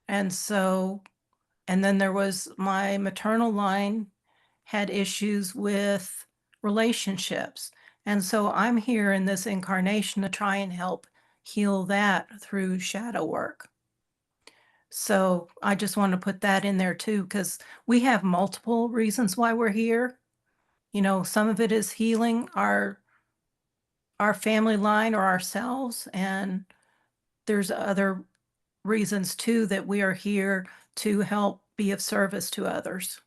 And so, and then there was my maternal line had issues with relationships. And so I'm here in this incarnation to try and help heal that through shadow work. So I just want to put that in there too, because we have multiple reasons why we're here. You know, some of it is healing our family line or ourselves, and there's other reasons too that we are here to help be of service to others.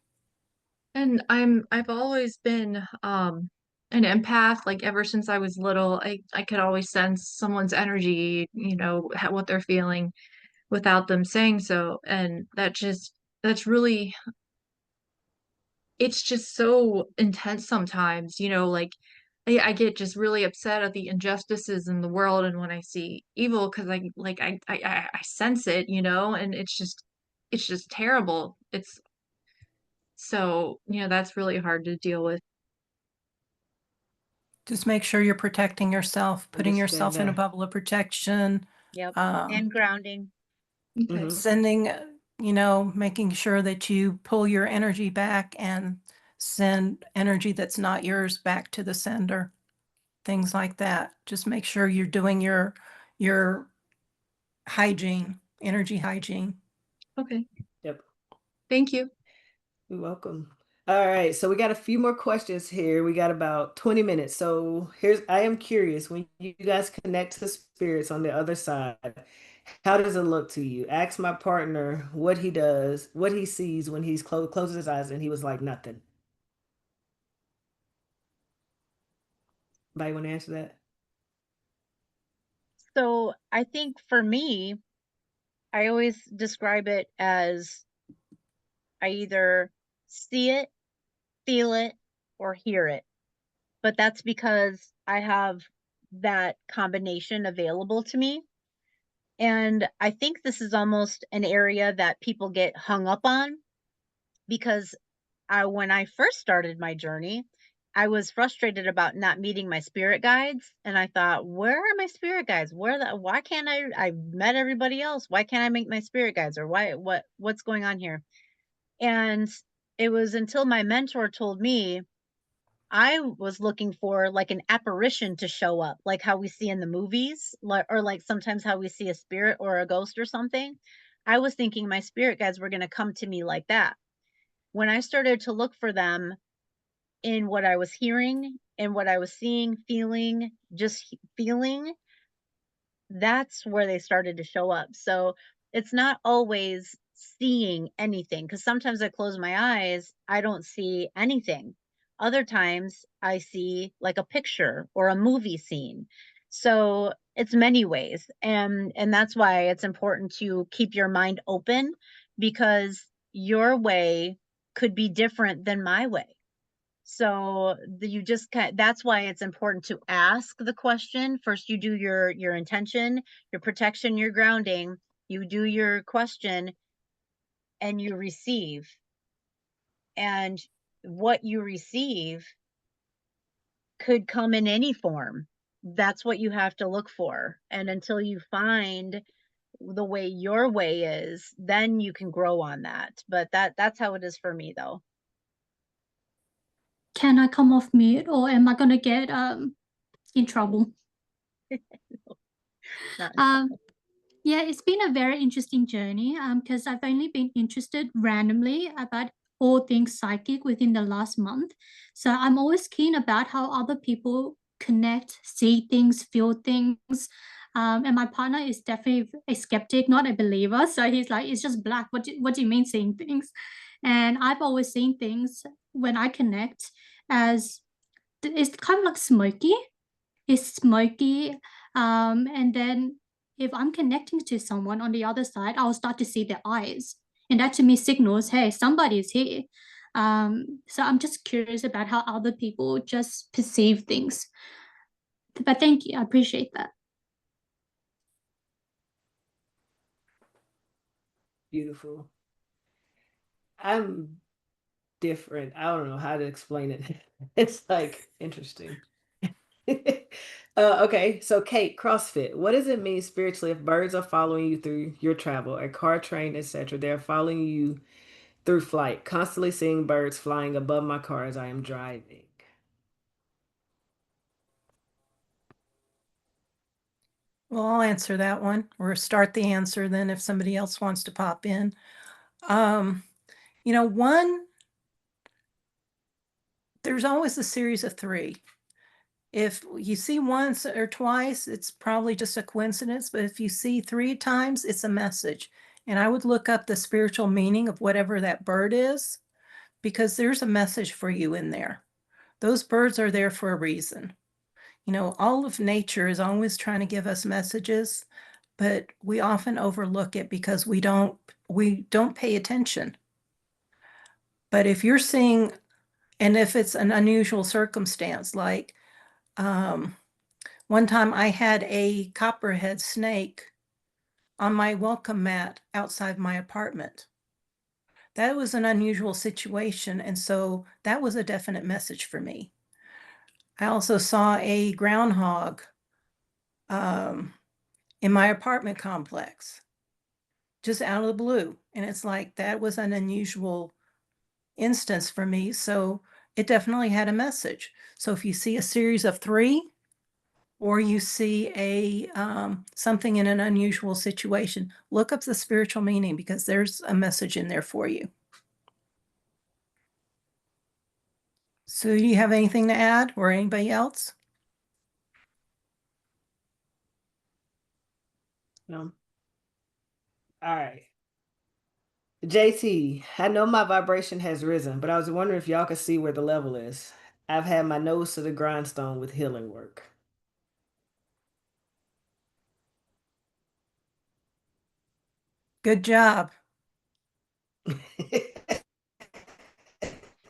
And I've always been an empath, like ever since I was little. I could always sense someone's energy, you know, what they're feeling without them saying so. And that's really, it's just so intense sometimes, you know, like I get just really upset at the injustices in the world and when I see evil because I sense it, you know, and it's just terrible. It's so, you know, that's really hard to deal with. Just make sure you're protecting yourself, putting Understand yourself in a that. bubble of protection, Yep. um, And grounding. Okay. Mhm. sending, you know, making sure that you pull your energy back and send energy that's not yours back to the sender. Things like that. Just make sure you're doing your hygiene, energy hygiene. Okay. Yep. Thank you. You're welcome. All right, so we got a few more questions here. We got about 20 minutes. So I am curious, when you guys connect to spirits on the other side, how does it look to you? Ask my partner what he does, what he sees when he's closes his eyes and he was like nothing. Anybody want to answer that? So I think for me, I always describe it as I either see it, feel it, or hear it. But that's because I have that combination available to me. And I think this is almost an area that people get hung up on because when I first started my journey, I was frustrated about not meeting my spirit guides. And I thought, where are my spirit guides? Why can't I met everybody else. Why can't I make my spirit guides? Or what's going on here? And it was until my mentor told me I was looking for like an apparition to show up, like how we see in the movies, or like sometimes how we see a spirit or a ghost or something. I was thinking my spirit guides were going to come to me like that. When I started to look for them in what I was hearing and what I was seeing, feeling, feeling, that's where they started to show up. So it's not always seeing anything because sometimes I close my eyes, I don't see anything. Other times I see like a picture or a movie scene. So it's many ways. And that's why it's important to keep your mind open because your way could be different than my way. So you just that's why it's important to ask the question. First, you do your intention, your protection, your grounding, you do your question, and you receive. And what you receive could come in any form. That's what you have to look for. And until you find the way your way is, then you can grow on that. But that's how it is for me though. Can I come off mute or am I going to get in trouble? Not Yeah, it's been a very interesting journey because I've only been interested randomly about all things psychic within the last month. So I'm always keen about how other people connect, see things, feel things. And my partner is definitely a skeptic, not a believer. So he's like, it's just black. What do you mean seeing things? And I've always seen things when I connect as it's kind of like smoky. It's smoky. And then if I'm connecting to someone on the other side, I'll start to see their eyes. And that to me signals, hey, somebody's here. So I'm just curious about how other people just perceive things. But thank you. I appreciate that. Beautiful. I'm different. I don't know how to explain it. It's like interesting. Okay, so Kate, CrossFit. What does it mean spiritually if birds are following you through your travel, a car, train, etc.? They're following you through flight, constantly seeing birds flying above my car as I am driving. Well, I'll answer that one or start the answer then if somebody else wants to pop in. One, there's always a series of three. If you see once or twice, it's probably just a coincidence, but if you see 3 times, it's a message. And I would look up the spiritual meaning of whatever that bird is, because there's a message for you in there. Those birds are there for a reason. All of nature is always trying to give us messages, but we often overlook it because we don't pay attention. But if you're seeing, and if it's an unusual circumstance, like one time I had a copperhead snake on my welcome mat outside my apartment. That was an unusual situation, and so that was a definite message for me. I also saw a groundhog in my apartment complex, just out of the blue. And it's like, that was an unusual instance for me. So it definitely had a message. So if you see a series of 3, or you see something in an unusual situation, look up the spiritual meaning, because there's a message in there for you. So do you have anything to add, or anybody else? No. All right. JT, I know my vibration has risen, but I was wondering if y'all could see where the level is. I've had my nose to the grindstone with healing work. Good job.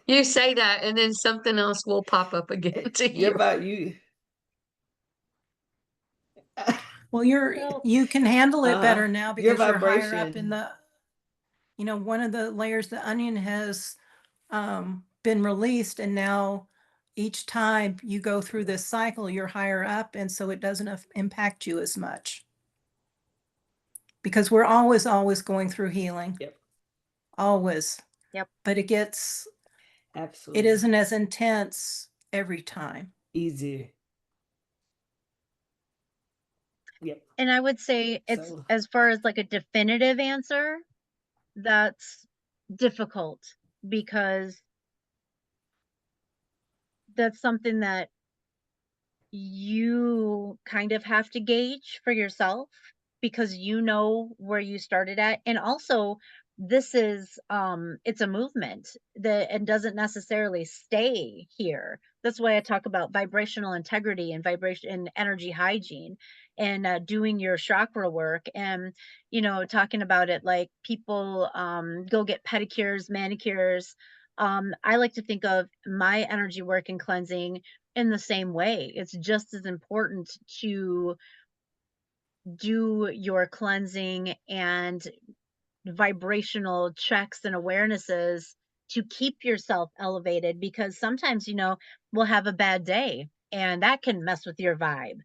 You say that, and then something else will pop up again to You're you. about you. Well, So- you can handle it better now Your because you're higher up vibration. in the, one of the layers, the onion has been released, and now each time you go through this cycle, you're higher up, and so it doesn't impact you as much. Because we're always going through healing. Yep. Always. Yep. But it Absolutely. isn't as intense every time. Easy. Yep. And I would say it's, So- as far as like a definitive answer, that's difficult, because that's something that you kind of have to gauge for yourself, because you know where you started at. And also, this is it's a movement that, and doesn't necessarily stay here. That's why I talk about vibrational integrity and vibration and energy hygiene, and doing your chakra work, and talking about it, like people go get pedicures, manicures. I like to think of my energy work and cleansing in the same way. It's just as important to do your cleansing and vibrational checks and awarenesses to keep yourself elevated, because sometimes we'll have a bad day, and that can mess with your vibe,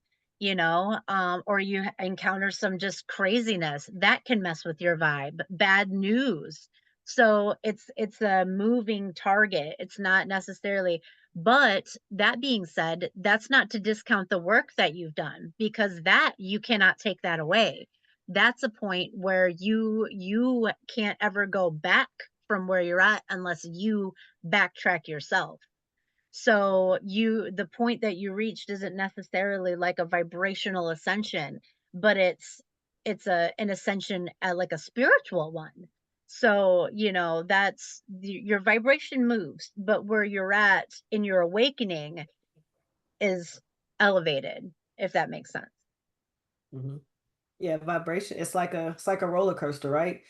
or you encounter some just craziness that can mess with your vibe, bad news. So it's a moving target. It's not necessarily, but that being said, that's not to discount the work that you've done, because that you cannot take that away. That's a point where you can't ever go back from where you're at unless you backtrack yourself. So the point that you reached isn't necessarily like a vibrational ascension, but it's an ascension, like a spiritual one. So that's your vibration moves, but where you're at in your awakening is elevated, if that makes sense. Mhm. Yeah, vibration. It's like a roller coaster, right?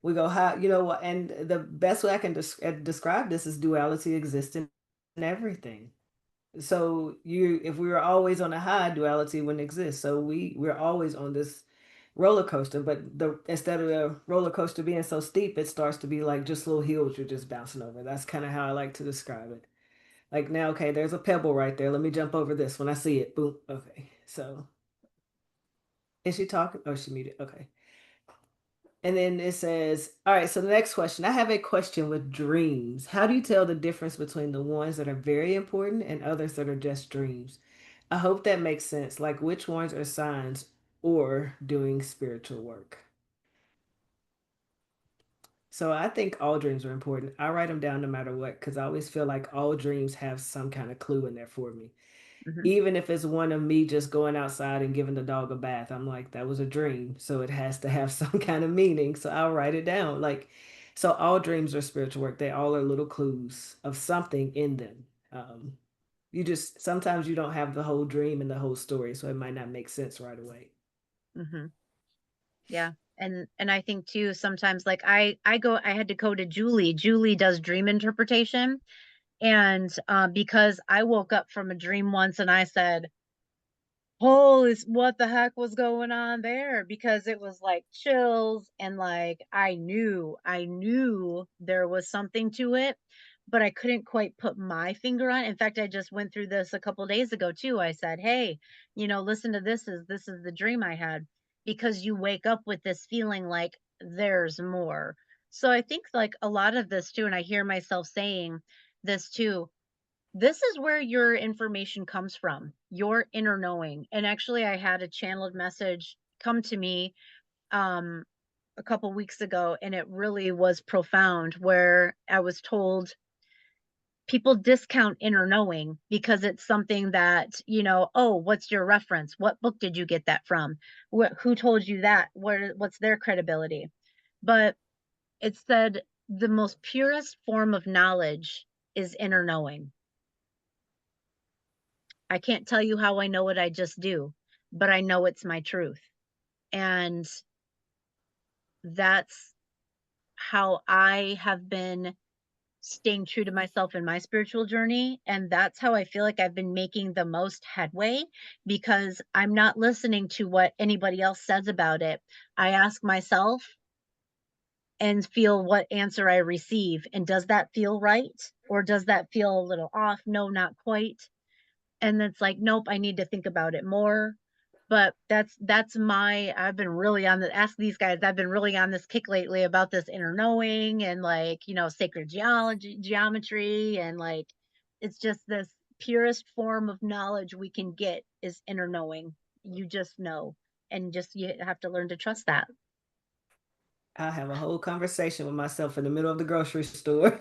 We go high, and the best way I can describe this is duality exists in everything. So if we were always on a high, duality wouldn't exist. So we're always on this roller coaster, but instead of the roller coaster being so steep, it starts to be like just little hills you're just bouncing over. That's kind of how I like to describe it. Like now, okay, there's a pebble right there. Let me jump over this when I see it. Boom. Okay. So is she talking? Oh, she muted. Okay. And then it says, all right, so the next question. I have a question with dreams. How do you tell the difference between the ones that are very important and others that are just dreams? I hope that makes sense. Like which ones are signs or doing spiritual work? So I think all dreams are important. I write them down no matter what because I always feel like all dreams have some kind of clue in there for me. Mhm. Even if it's one of me just going outside and giving the dog a bath, I'm like, that was a dream. So it has to have some kind of meaning. So I'll write it down. Like, so all dreams are spiritual work. They all are little clues of something in them. You just, sometimes you don't have the whole dream and the whole story. So it might not make sense right away. Mm-hmm. Yeah. And I think too, sometimes like I had to go to Julie. Julie does dream interpretation. And because I woke up from a dream once and I said, holy, what the heck was going on there? Because it was like chills and like I knew there was something to it, but I couldn't quite put my finger on it. In fact, I just went through this a couple days ago too. I said, hey, listen to this is the dream I had, because you wake up with this feeling like there's more. So I think like a lot of this too, and I hear myself saying this too, this is where your information comes from, your inner knowing. And actually, I had a channeled message come to me um, a couple weeks ago, and it really was profound, where I was told people discount inner knowing because it's something that, oh, what's your reference? What book did you get that from? Who told you that? What's their credibility? But it said the most purest form of knowledge is inner knowing. I can't tell you how I know what I just do, but I know it's my truth. And that's how I have been staying true to myself in my spiritual journey. And that's how I feel like I've been making the most headway, because I'm not listening to what anybody else says about it. I ask myself and feel what answer I receive. And does that feel right? Or does that feel a little off? No, not quite. And it's like, nope, I need to think about it more. But I've been really on the, ask these guys, I've been really on this kick lately about this inner knowing and like, sacred geometry, and like, it's just this purest form of knowledge we can get is inner knowing. You just know, and just, you have to learn to trust that. I have a whole conversation with myself in the middle of the grocery store.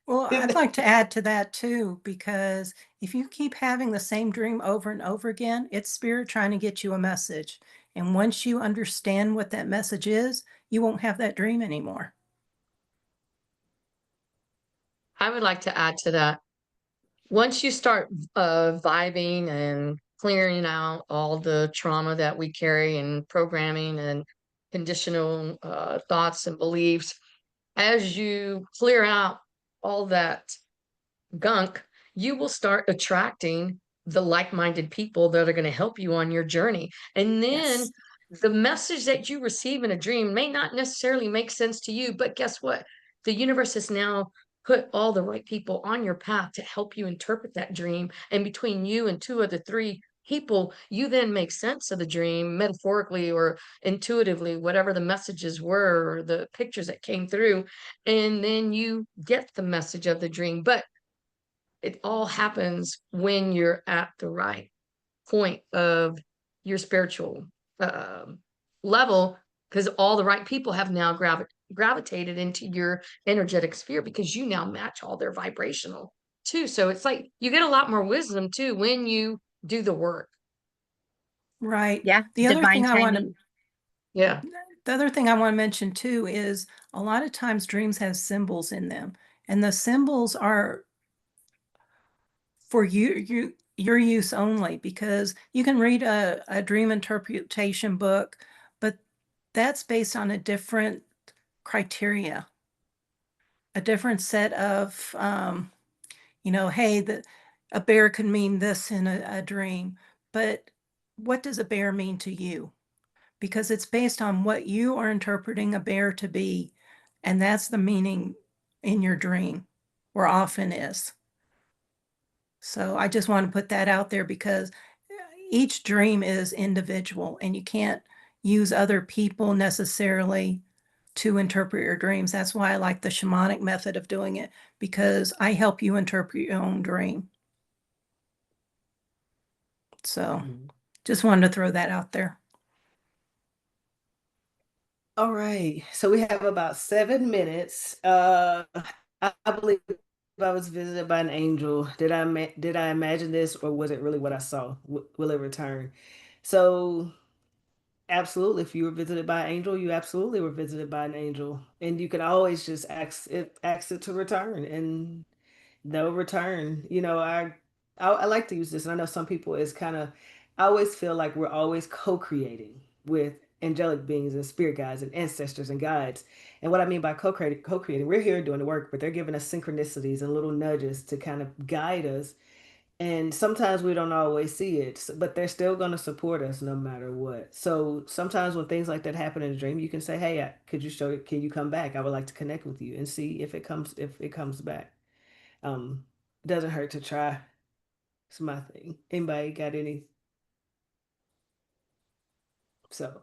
Well, I'd like to add to that too, because if you keep having the same dream over and over again, it's spirit trying to get you a message. And once you understand what that message is, you won't have that dream anymore. I would like to add to that. Once you start vibing and clearing out all the trauma that we carry and programming and conditional thoughts and beliefs, as you clear out all that gunk, you will start attracting the like-minded people that are going to help you on your journey. And then Yes. the message that you receive in a dream may not necessarily make sense to you, but guess what? The universe has now put all the right people on your path to help you interpret that dream. And between you and two of the three people, you then make sense of the dream metaphorically or intuitively, whatever the messages were or the pictures that came through. And then you get the message of the dream. But it all happens when you're at the right point of your spiritual level, because all the right people have now gravitated into your energetic sphere because you now match all their vibrational too. So it's like you get a lot more wisdom too when you do the work. Right. Yeah. The other Divine thing I want to timing. Yeah. The other thing I want to mention too is a lot of times dreams have symbols in them, and the symbols are for your use only, because you can read a dream interpretation book, but that's based on a different criteria, a different set of hey, a bear could mean this in a dream, but what does a bear mean to you? Because it's based on what you are interpreting a bear to be. And that's the meaning in your dream, or often is. So I just want to put that out there because each dream is individual and you can't use other people necessarily to interpret your dreams. That's why I like the shamanic method of doing it, because I help you interpret your own dream. So just wanted to throw that out there. All right. So we have about 7 minutes. I believe I was visited by an angel. Did I imagine this, or was it really what I saw? Will it return? So absolutely, if you were visited by an angel, you absolutely were visited by an angel, and you can always just ask it to return, and they'll return. I like to use this, and I know some people is kind of. I always feel like we're always co-creating with angelic beings and spirit guides and ancestors and guides. And what I mean by co-creating, we're here doing the work, but they're giving us synchronicities and little nudges to kind of guide us. And sometimes we don't always see it, but they're still going to support us no matter what. So sometimes when things like that happen in a dream, you can say, "Hey, can you come back? I would like to connect with you," and see if it comes back. Um, doesn't hurt to try. It's my thing. Anybody got any? So,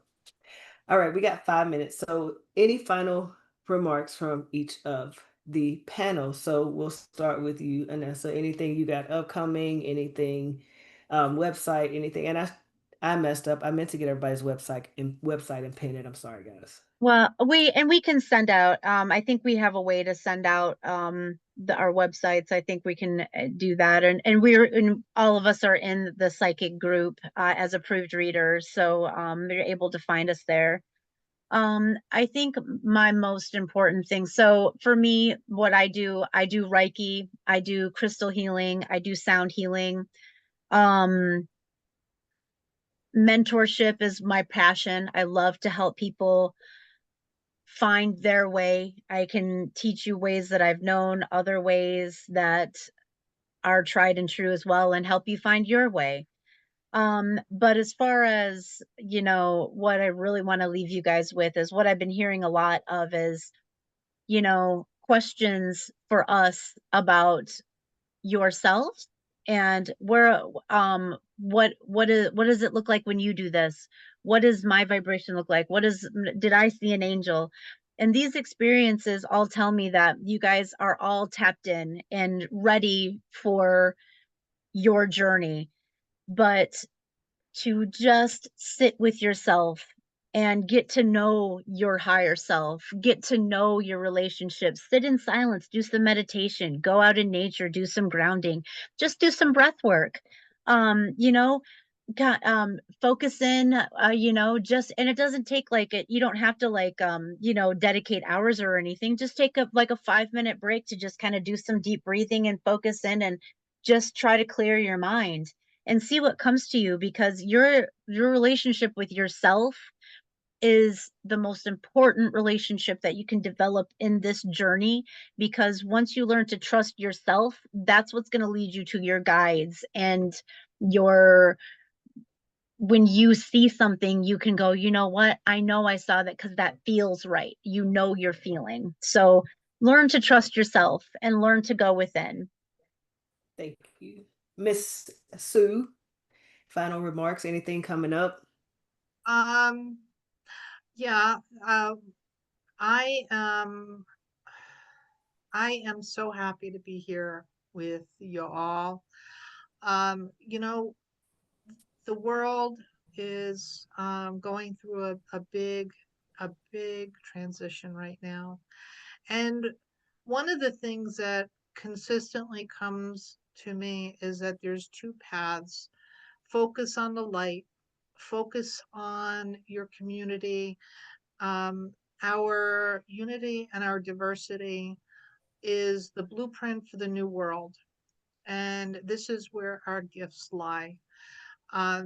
all right, we got 5 minutes. So, any final remarks from each of the panel? So, we'll start with you, Anessa. Anything you got upcoming? Anything, website? Anything? And I messed up. I meant to get everybody's website and pin it. I'm sorry, guys. Well, we can send out, I think we have a way to send out our websites. I think we can do that. And all of us are in the psychic group as approved readers. So you're able to find us there. I think my most important thing. So for me, what I do Reiki, I do crystal healing, I do sound healing. Mentorship is my passion. I love to help people find their way. I can teach you ways that I've known, other ways that are tried and true as well, and help you find your way. But as far as, what I really want to leave you guys with is what I've been hearing a lot of is, questions for us about yourself and what does it look like when you do this? What does my vibration look like? Did I see an angel? And these experiences all tell me that you guys are all tapped in and ready for your journey, but to just sit with yourself and get to know your higher self, get to know your relationships, sit in silence, do some meditation, go out in nature, do some grounding, just do some breath work. You know, focus in, just, and it doesn't take like it, you don't have to dedicate hours or anything. Just take a 5-minute break to just kind of do some deep breathing and focus in and just try to clear your mind and see what comes to you, because your relationship with yourself is the most important relationship that you can develop in this journey, because once you learn to trust yourself, that's what's going to lead you to your guides, and your when you see something, you can go, you know what, I know I saw that because that feels right. You're feeling. So learn to trust yourself and learn to go within. Thank you. Miss Sue, final remarks, anything coming up? Yeah, I am so happy to be here with you all. The world is going through a big transition right now. And one of the things that consistently comes to me is that there's two paths. Focus on the light, focus on your community. Our unity and our diversity is the blueprint for the new world. And this is where our gifts lie. Uh,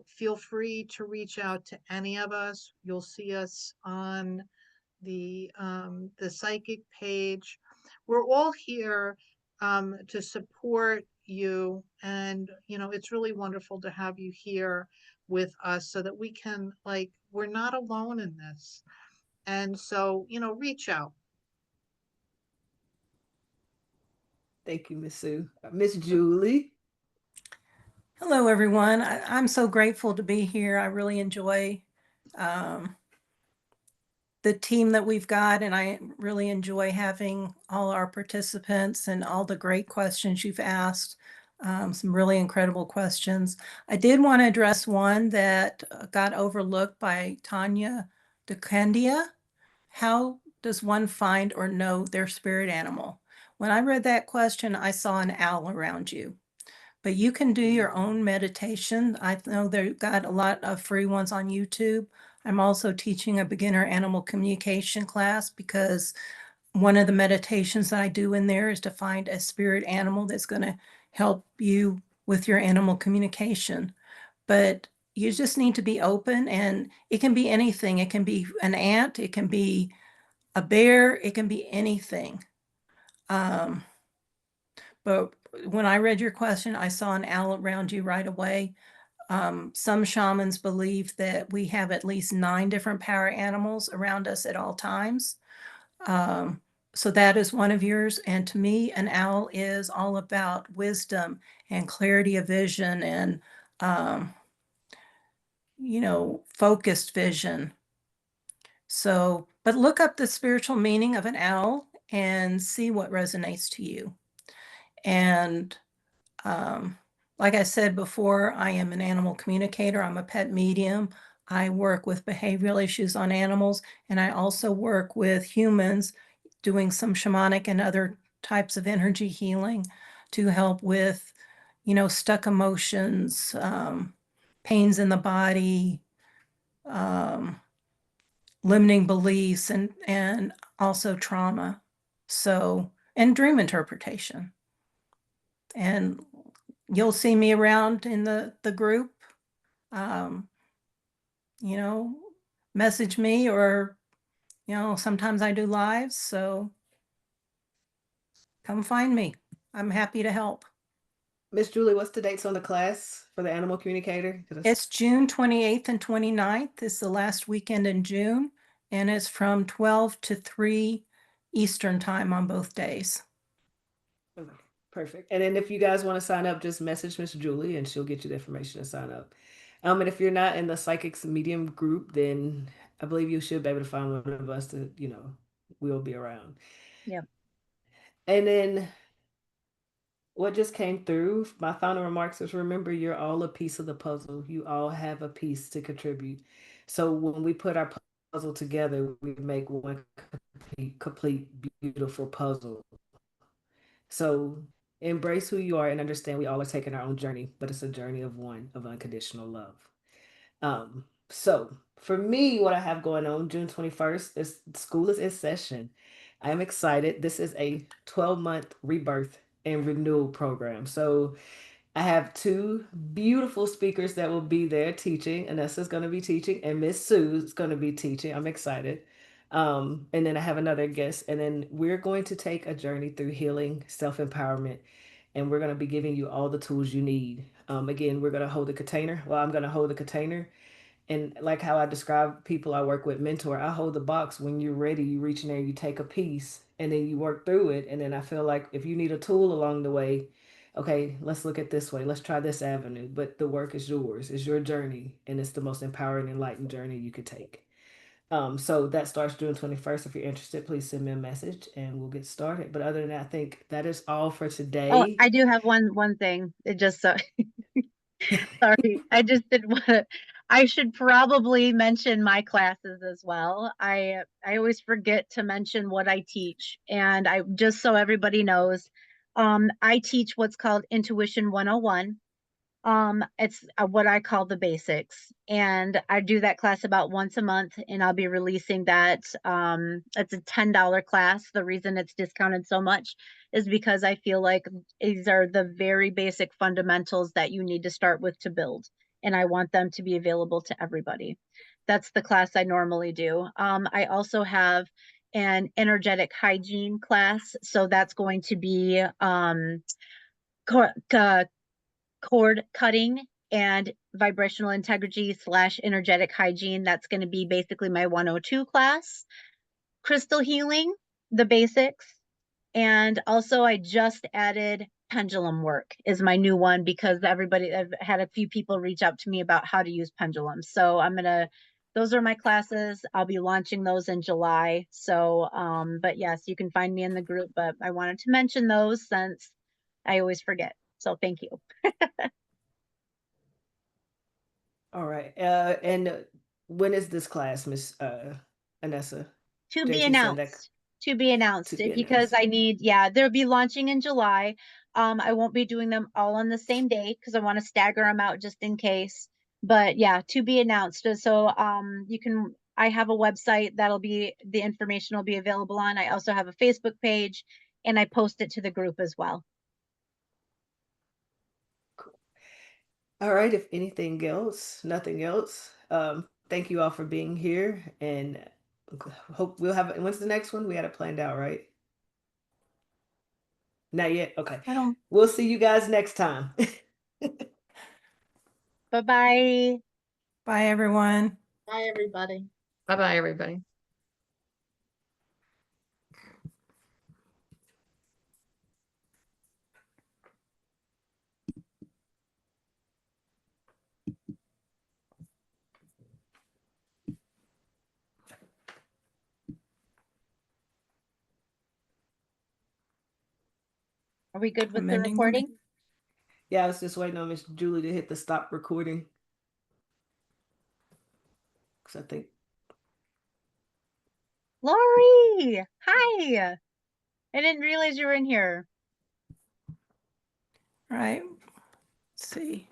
feel free to reach out to any of us. You'll see us on the psychic page. We're all here to support you. And, it's really wonderful to have you here with us so that we can, like, we're not alone in this. And so, reach out. Thank you, Miss Sue. Miss Julie. Hello, everyone. I'm so grateful to be here. I really enjoy um, the team that we've got, and I really enjoy having all our participants and all the great questions you've asked. Some really incredible questions. I did want to address one that got overlooked by Tanya DeCandia. How does one find or know their spirit animal? When I read that question, I saw an owl around you. But you can do your own meditation. I know they've got a lot of free ones on YouTube. I'm also teaching a beginner animal communication class because one of the meditations that I do in there is to find a spirit animal that's going to help you with your animal communication. But you just need to be open, and it can be anything. It can be an ant, it can be a bear, it can be anything. But when I read your question, I saw an owl around you right away. Some shamans believe that we have at least 9 different power animals around us at all times. So that is one of yours. And to me, an owl is all about wisdom and clarity of vision and, focused vision. So, but look up the spiritual meaning of an owl and see what resonates to you. And like I said before, I am an animal communicator. I'm a pet medium. I work with behavioral issues on animals, and I also work with humans doing some shamanic and other types of energy healing to help with, stuck emotions, pains in the body, limiting beliefs, and also trauma. So, and dream interpretation. And you'll see me around in the group. Um, message me, or sometimes I do lives, so come find me. I'm happy to help. Miss Julie, what's the dates on the class for the animal communicator? It's June 28th and 29th. It's the last weekend in June, and it's from 12 to 3 Eastern time on both days. Okay, perfect. And then if you guys want to sign up, just message Miss Julie and she'll get you the information to sign up. And if you're not in the psychics medium group, then I believe you should be able to find one of us to, we'll be around. Yep. And then what just came through, my final remarks is, remember, you're all a piece of the puzzle. You all have a piece to contribute. So when we put our puzzle together, we make one complete beautiful puzzle. So embrace who you are and understand we all are taking our own journey, but it's a journey of one, of unconditional love. So for me, what I have going on June 21st is school is in session. I am excited. This is a 12-month rebirth and renewal program. So I have 2 beautiful speakers that will be there teaching. Anessa's going to be teaching and Miss Sue's going to be teaching. I'm excited. And then I have another guest, and then we're going to take a journey through healing, self-empowerment, and we're going to be giving you all the tools you need. Again, we're going to hold a container. Well, I'm going to hold a container. And like how I describe people I work with, mentor, I hold the box. When you're ready, you reach in there, you take a piece, and then you work through it. And then I feel like if you need a tool along the way, okay, let's look at this way. Let's try this avenue. But the work is yours. It's your journey. And it's the most empowering, enlightened journey you could take. So that starts June 21st. If you're interested, please send me a message and we'll get started. But other than that, I think that is all for Oh, today. I do have one thing. It just so sorry. I just did want to. I should probably mention my classes as well. I always forget to mention what I teach, and I just so everybody knows, I teach what's called Intuition 101. It's what I call the basics, and I do that class about once a month, and I'll be releasing that. It's a $10 class. The reason it's discounted so much is because I feel like these are the very basic fundamentals that you need to start with to build, and I want them to be available to everybody. That's the class I normally do. I also have an energetic hygiene class, so that's going to be cord cutting and vibrational integrity / energetic hygiene. That's going to be basically my 102 class. Crystal healing, the basics. And also I just added pendulum work is my new one because I've had a few people reach out to me about how to use pendulums. So those are my classes. I'll be launching those in July. So, but yes, you can find me in the group, but I wanted to mention those since I always forget. So thank you. All right. And when is this class, Miss Anessa? To Dare be you send that announced. To be announced. to be Because announced? they'll be launching in July. I won't be doing them all on the same day because I want to stagger them out just in case. But yeah, to be announced. So I have a website the information will be available on. I also have a Facebook page and I post it to the group as well. All right, if anything else, nothing else. Thank you all for being here, and hope we'll have. When's the next one? We had it planned out, right? Not yet. Okay. I don't. We'll see you guys next time. Bye-bye. Bye, everyone. Bye, everybody. Bye bye, everybody. Are we good with the Amending the- recording? Yeah, I was just waiting on Miss Julie to hit the stop recording. Because I think Lori, hi. I didn't realize you were in here. All right. Let's see.